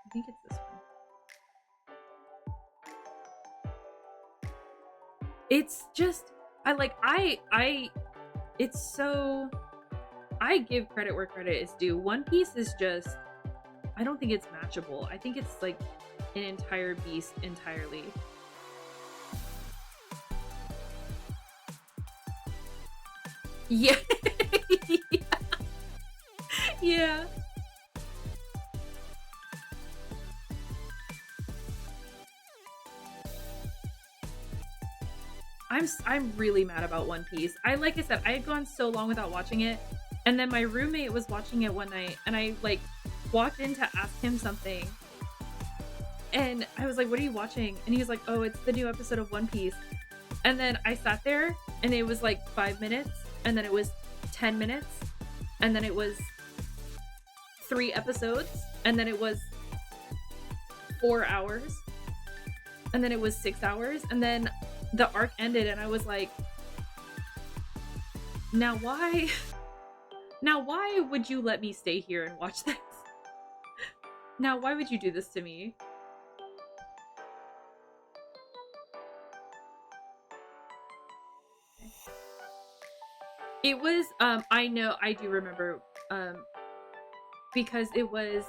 I think it's this one. It's just, it's so, I give credit where credit is due. One Piece is just, I don't think it's matchable. I think it's like an entire beast entirely. Yeah. Yeah. I'm really mad about One Piece. Like I said, I had gone so long without watching it, and then my roommate was watching it one night, and I like walked in to ask him something, and I was like, "What are you watching?" And he was like, "Oh, it's the new episode of One Piece." And then I sat there, and it was like 5 minutes, and then it was 10 minutes, and then it was 3 episodes, and then it was 4 hours, and then it was 6 hours, and then the arc ended, and I was like, now why would you let me stay here and watch this? Now why would you do this to me? It was I do remember because it was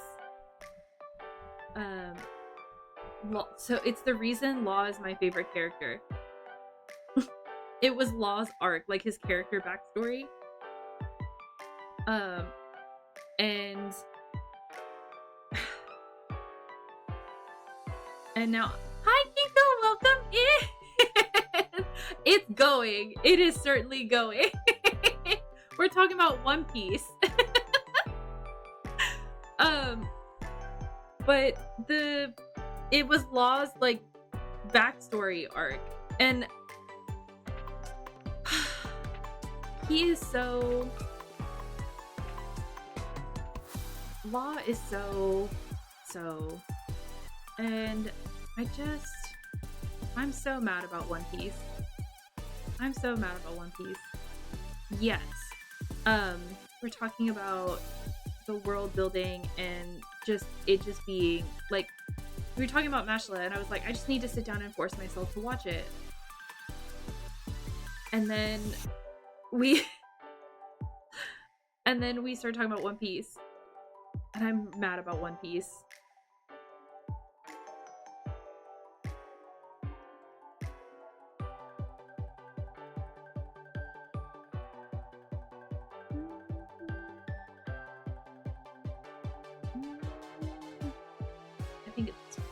so it's the reason Law is my favorite character. It was Law's arc, like his character backstory. And now, hi Kiko, welcome in. It's going. It is certainly going. We're talking about One Piece. But it was Law's like backstory arc, and he is so Law is so and I'm so mad about One Piece. I'm so mad about One Piece. Yes. We're talking about the world building and it just being like, we were talking about Mashla and I was like, I just need to sit down and force myself to watch it. And then we started talking about One Piece. And I'm mad about One Piece. I think it's this one.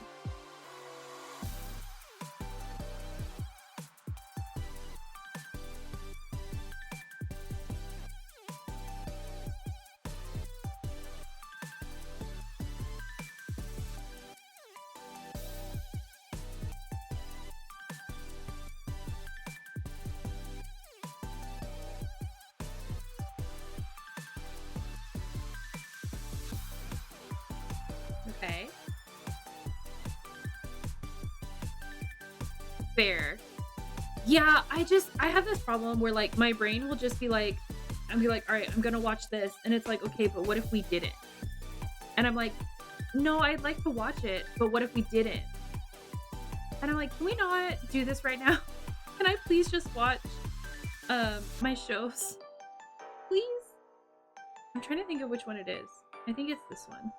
Okay. Fair. Yeah, I have this problem where like my brain will just be like, all right, I'm gonna watch this, and it's like, okay, but what if we didn't? And I'm like, no, I'd like to watch it, but what if we didn't? And I'm like, can we not do this right now? Can I please just watch my shows? Please? I'm trying to think of which one it is. I think it's this one.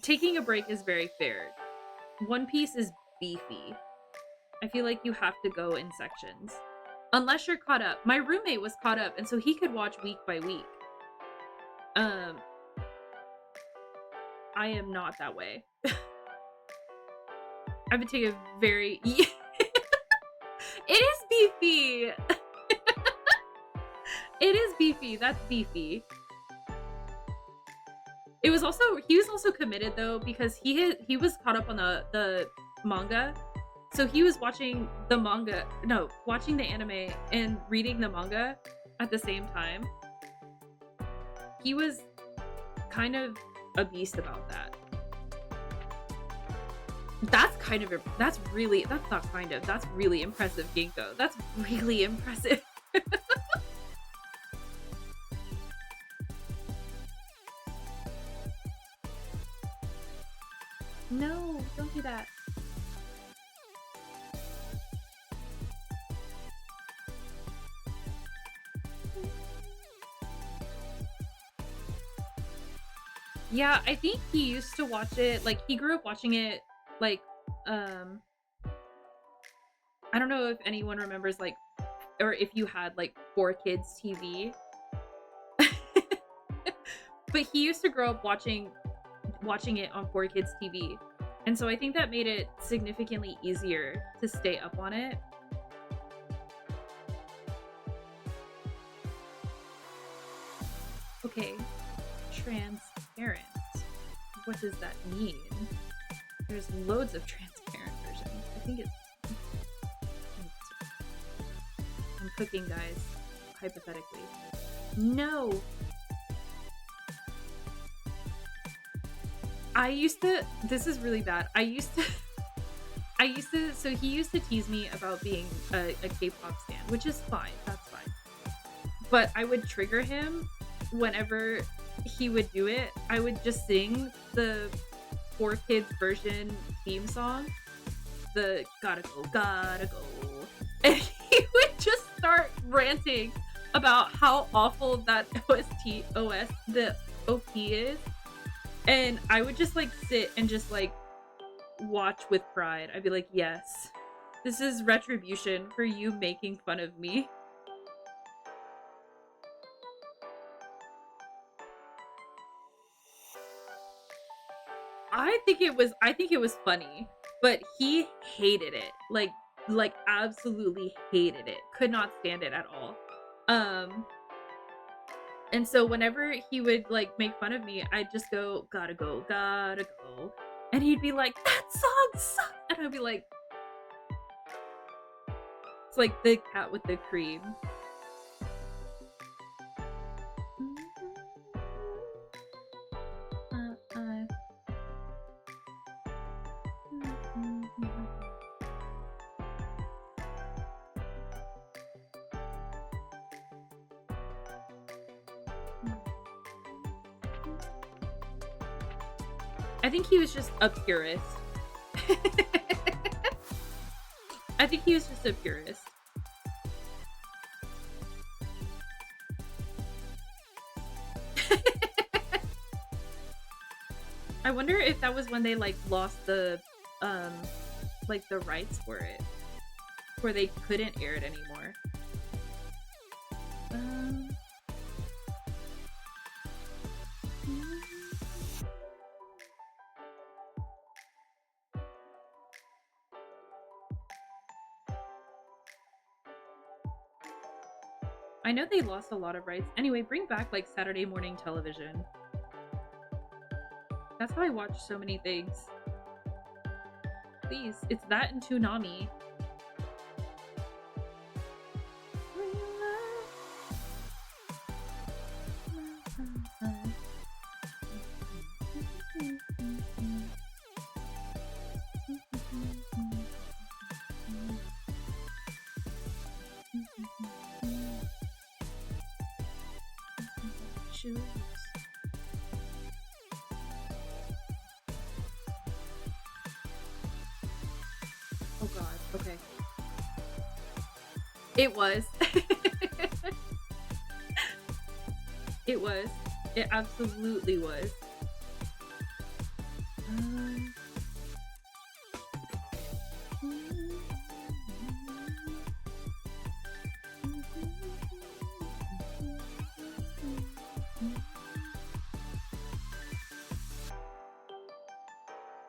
Taking a break is very fair. One Piece is beefy. I feel like you have to go in sections. Unless you're caught up. My roommate was caught up, and so he could watch week by week. I am not that way. I would take a very... It is beefy! It is beefy. That's beefy. He was also committed though, because he was caught up on the manga. So he was watching the anime and reading the manga at the same time. He was kind of a beast about that. That's really impressive, Ginkgo. That's really impressive. No, don't do that. Yeah, I think he used to watch it, like, he grew up watching it, like, I don't know if anyone remembers, like, or if you had, like, 4Kids TV. But he used to grow up watching it on 4Kids TV. And so I think that made it significantly easier to stay up on it. Okay, transparent. What does that mean? There's loads of transparent versions. I think it's... I'm cooking, guys. Hypothetically. No! This is really bad. So he used to tease me about being a K-pop stan, which is fine. That's fine. But I would trigger him whenever he would do it. I would just sing the 4Kids version theme song. The gotta go. And he would just start ranting about how awful that the OP is. And I would just like sit and just like watch with pride. I'd be like, yes, this is retribution for you making fun of me. I think it was funny, but he hated it. Like absolutely hated it. Could not stand it at all. And so whenever he would like make fun of me, I'd just go, gotta go, gotta go. And he'd be like, that song sucks. And I'd be like, it's like the cat with the cream. I think he was just a purist. I think he was just a purist. I wonder if that was when they like lost the like the rights for it, where they couldn't air it anymore. I know they lost a lot of rights. Anyway, bring back like Saturday morning television. That's how I watch so many things. Please, it's that and Toonami. Oh god, okay. It was. It was. It absolutely was.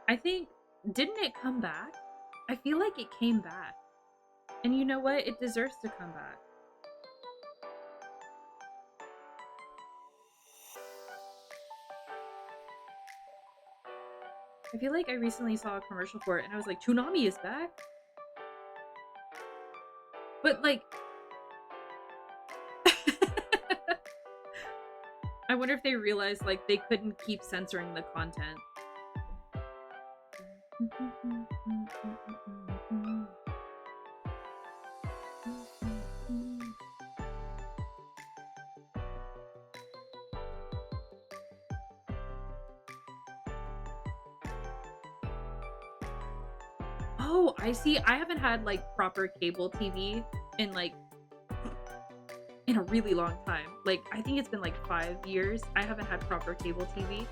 I think, didn't it come back? I feel like it came back. And you know what? It deserves to come back. I feel like I recently saw a commercial for it and I was like, Toonami is back? But like... I wonder if they realized like they couldn't keep censoring the content. Oh, I see. I haven't had like proper cable TV in like in a really long time. Like I think it's been like 5 years. I haven't had proper cable TV.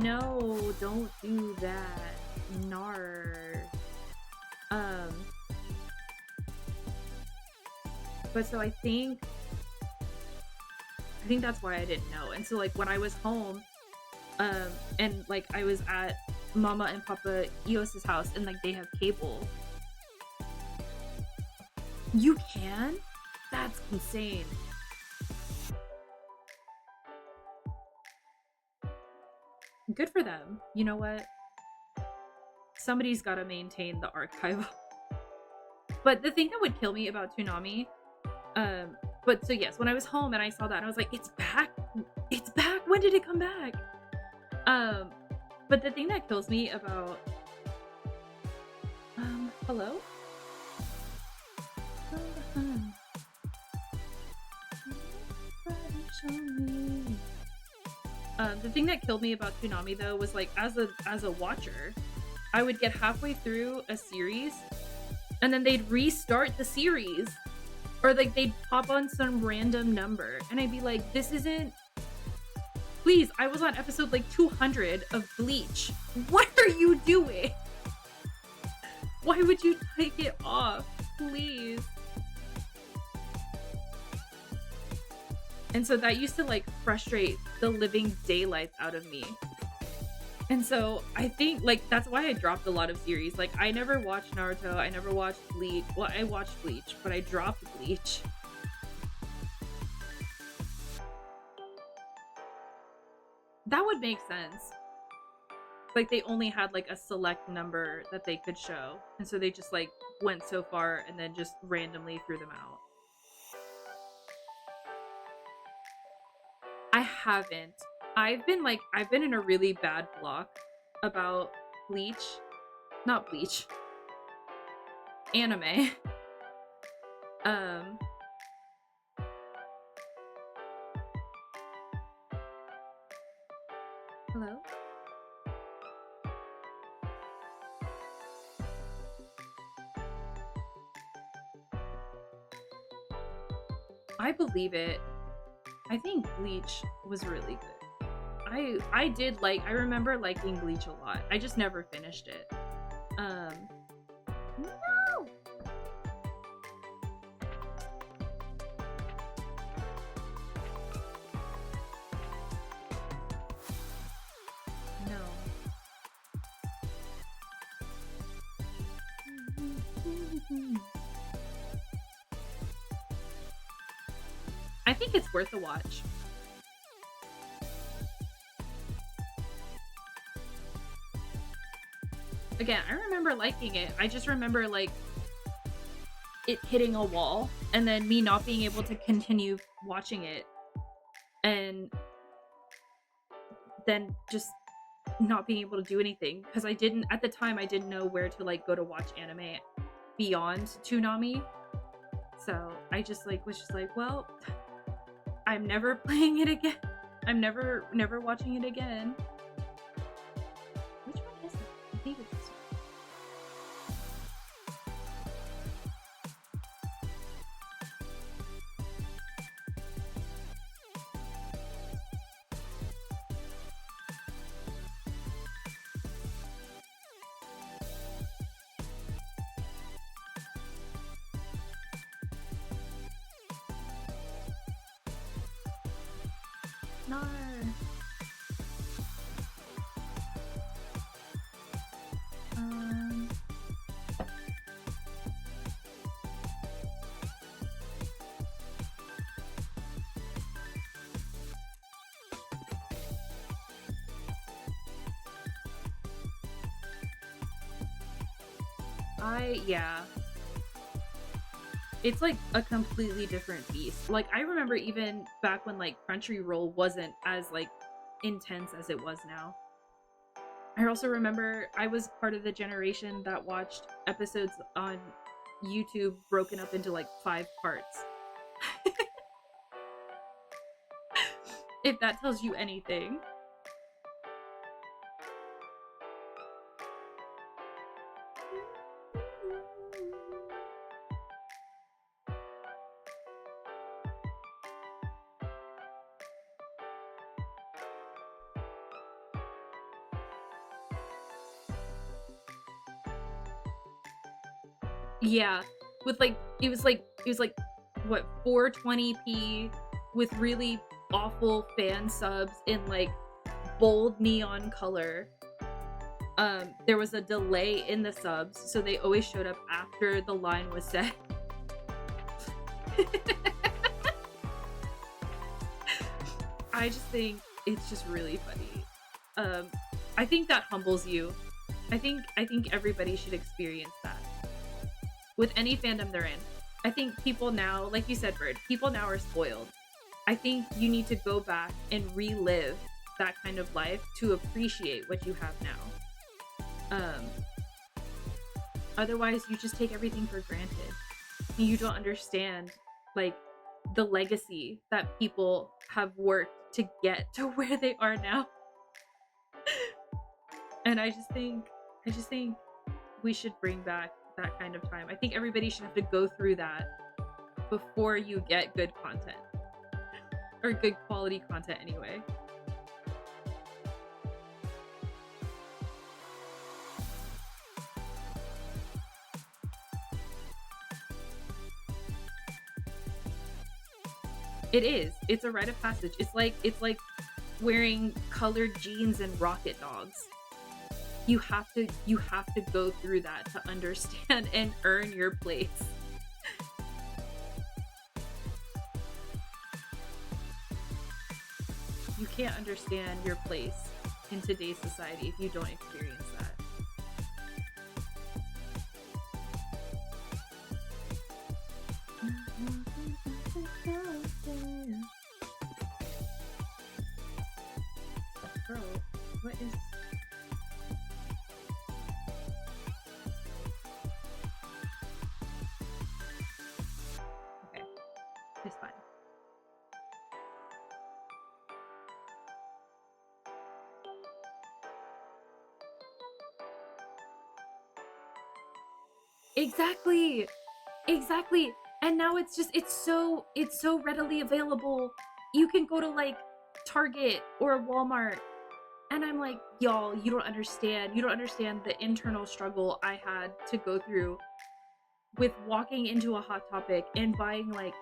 No, don't do that. Nar. But so I think that's why I didn't know. And so like when I was home, and like I was at Mama and Papa Eos's house and like they have cable. You can? That's insane. Good for them. You know what? Somebody's got to maintain the archive. But the thing that would kill me about Toonami, but so yes, when I was home and I saw that and I was like, it's back. It's back. When did it come back? But the thing that kills me about, hello? The thing that killed me about Toonami though was like as a watcher, I would get halfway through a series and then they'd restart the series, or like they'd pop on some random number and I'd be like, this isn't, please, I was on episode like 200 of Bleach. What are you doing? Why would you take it off? Please. And so that used to like frustrate the living daylights out of me. And so I think like that's why I dropped a lot of series. Like I never watched Naruto, I never watched Bleach. Well, I watched Bleach, but I dropped Bleach. That would make sense. Like they only had like a select number that they could show, and so they just like went so far and then just randomly threw them out. I haven't. I've been in a really bad block about Bleach. Not Bleach. Anime. um Hello? I believe it. I think Bleach was really good. I remember liking Bleach a lot. I just never finished it. No. No. I think it's worth a watch. Again, I remember liking it. I just remember like it hitting a wall and then me not being able to continue watching it, and then just not being able to do anything because I didn't know where to like go to watch anime beyond Toonami. So I just like was just like, well, I'm never playing it again. I'm never watching it again. Which one is it? I think it's this one. No. Yeah. It's like a completely different beast. Like I remember even back when like Crunchyroll wasn't as like intense as it was now. I also remember I was part of the generation that watched episodes on YouTube broken up into like 5 parts. If that tells you anything. Yeah, with like it was like what 420p with really awful fan subs in like bold neon color. There was a delay in the subs, so they always showed up after the line was set. I just think it's just really funny. I think that humbles you. I think everybody should experience that with any fandom they're in. I think people now, like you said, Bird, people now are spoiled. I think you need to go back and relive that kind of life to appreciate what you have now. Otherwise, you just take everything for granted. You don't understand, like, the legacy that people have worked to get to where they are now. And I just think we should bring back that kind of time. I think everybody should have to go through that before you get good content. Or good quality content anyway. It is. It's a rite of passage. It's like wearing colored jeans and rocket dogs. You have to go through that to understand and earn your place. You can't understand your place in today's society if you don't experience that. Bro, what is... Okay, it's fine. Exactly. Exactly. And now it's just it's so readily available. You can go to like Target or Walmart, and I'm like, y'all, you don't understand. You don't understand the internal struggle I had to go through with walking into a Hot Topic and buying like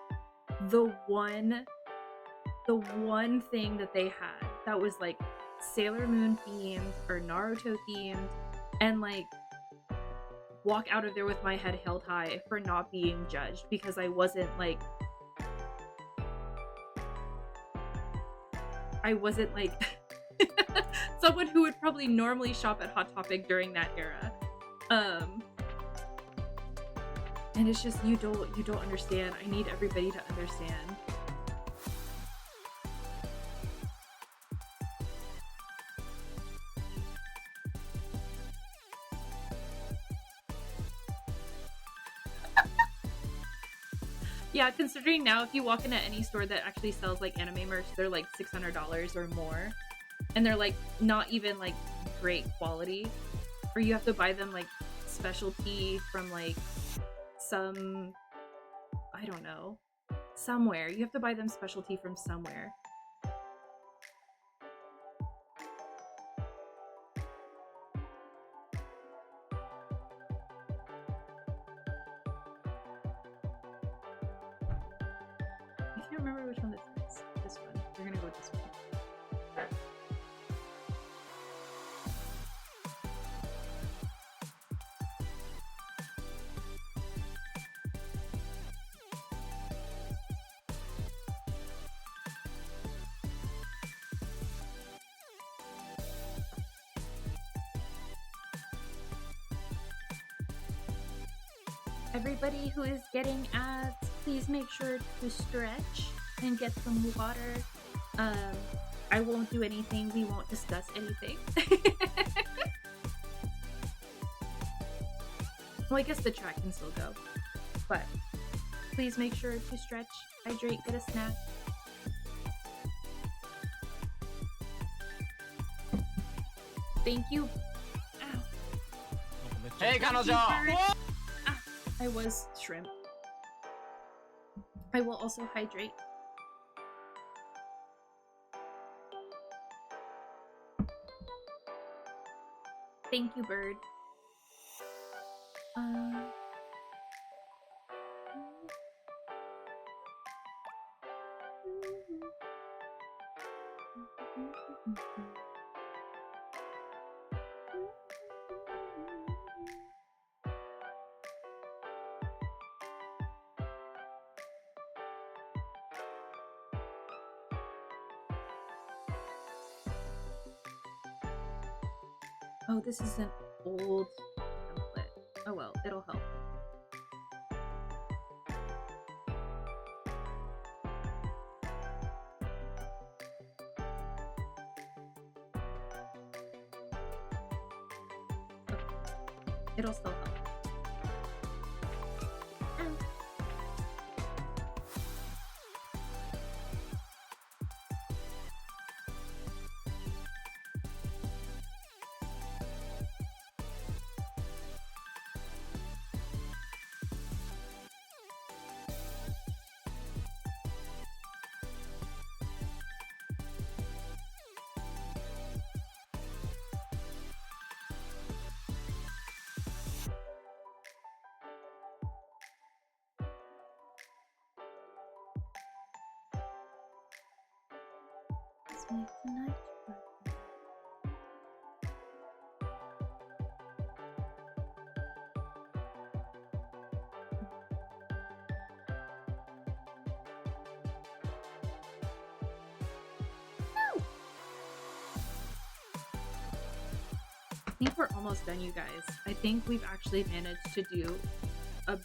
the one thing that they had that was like Sailor Moon themed or Naruto themed, and like walk out of there with my head held high for not being judged because I wasn't like someone who would probably normally shop at Hot Topic during that era. And it's just you don't understand. I need everybody to understand. Yeah, considering now if you walk into any store that actually sells like anime merch, they're like $600 or more. And they're like not even like great quality. Or you have to buy them like specialty from like some, I don't know, somewhere. You have to buy them specialty from somewhere. I can't remember which one this is. This one. We're gonna go with this one. Everybody who is getting ads, please make sure to stretch and get some water. I won't do anything. We won't discuss anything. Well, I guess the track can still go. But please make sure to stretch, hydrate, get a snack. Thank you. Ow. Hey, Kanojo! I was shrimp. I will also hydrate. Thank you, bird. Oh, this is an old template. Oh well, it'll help. Okay. It'll still help. Let's make the night bright. think we're almost done, you guys. I think we've actually managed to do a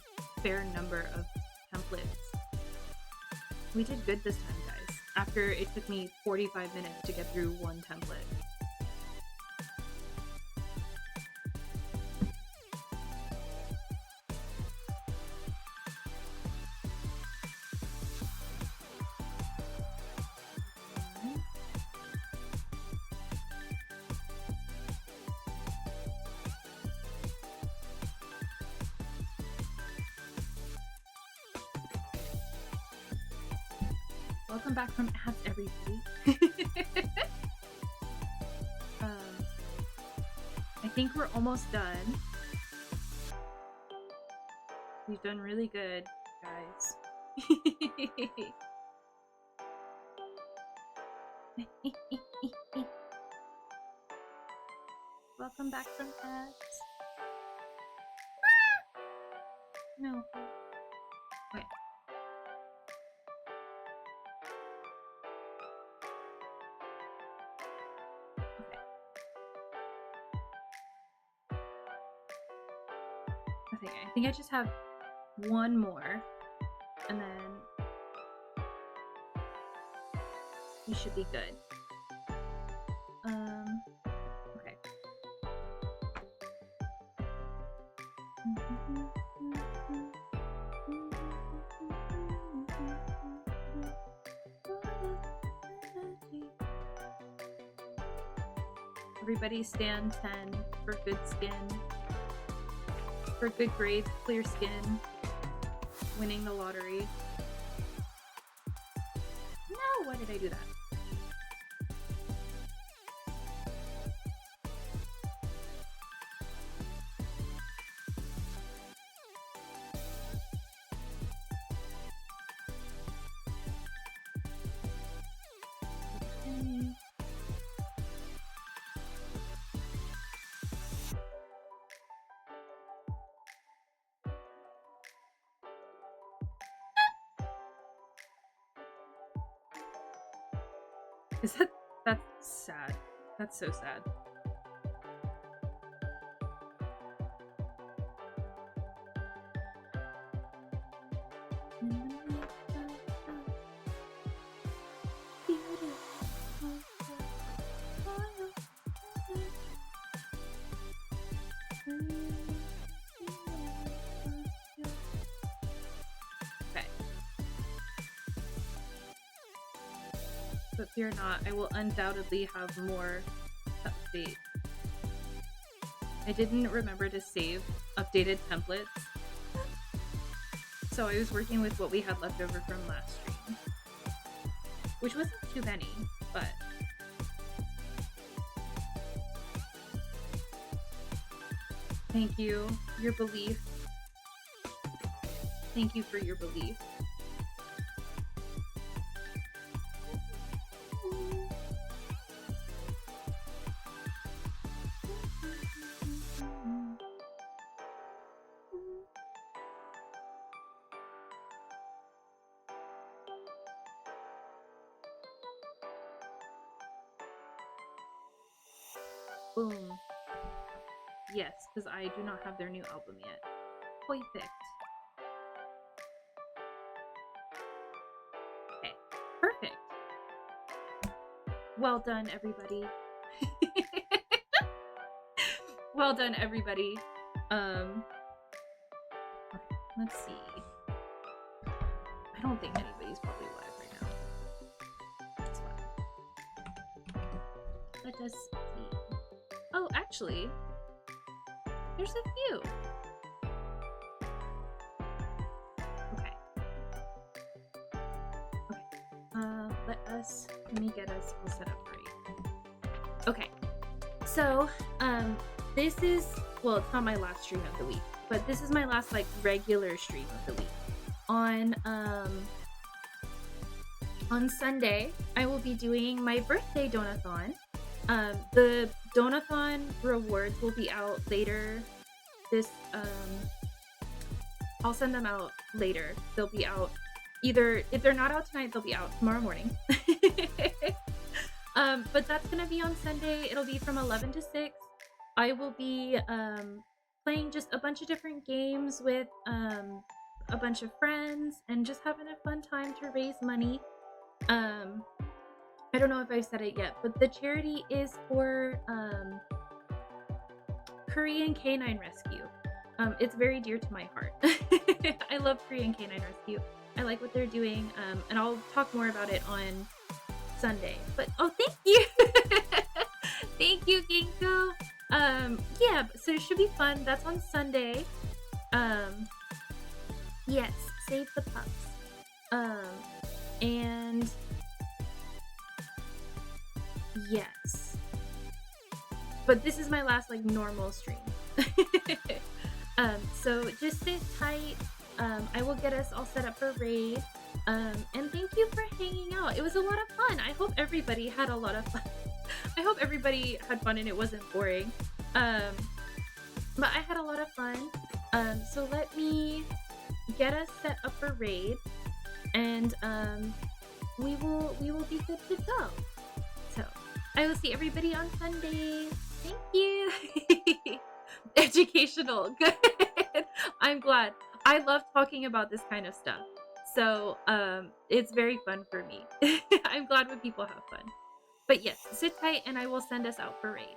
fair number of templates. We did good this time, guys, after it took me 45 minutes to get through one template. Welcome back from ads, everybody. I think we're almost done. We've done really good, guys. Welcome back from ads. No. Wait. Okay, I think I just have one more, and then we should be good. Okay. Everybody stand 10 for good skin. For good grades, clear skin, winning the lottery. No, why did I do that? Is that's sad. That's so sad. But fear not, I will undoubtedly have more updates. I didn't remember to save updated templates, so I was working with what we had left over from last stream, which wasn't too many, but thank you, your belief. Thank you for your belief. Boom. Yes, because I do not have their new album yet. Perfect. Okay, perfect. Well done, everybody. Well done, everybody. Let's see. I don't think anybody's probably live right now. That's fine. Let us see. Oh, actually, there's a few. Okay. Okay. Let me get us all set up right. Okay. So, this is, well, it's not my last stream of the week, but this is my last, like, regular stream of the week. On Sunday, I will be doing my birthday donathon. The donathon rewards will be out later this, I'll send them out later. They'll be out either, if they're not out tonight, they'll be out tomorrow morning. But that's gonna be on Sunday. It'll be from 11 to 6. I will be playing just a bunch of different games with a bunch of friends and just having a fun time to raise money. I don't know if I've said it yet, but the charity is for Korean Canine Rescue. It's very dear to my heart. I love Korean Canine Rescue. I like what they're doing, and I'll talk more about it on Sunday. But oh, thank you, thank you, Ginkgo. Yeah, so it should be fun. That's on Sunday. Yes, save the pups. And yes, but this is my last like normal stream. So just sit tight. I will get us all set up for raid. And thank you for hanging out. It was a lot of fun. I hope everybody had a lot of fun. I hope everybody had fun and it wasn't boring. But I had a lot of fun. So let me get us set up for raid, and we will be good to go. So I will see everybody on Sunday. Thank you. Educational. Good. I'm glad. I love talking about this kind of stuff. So it's very fun for me. I'm glad when people have fun. But yes, sit tight and I will send us out for raid.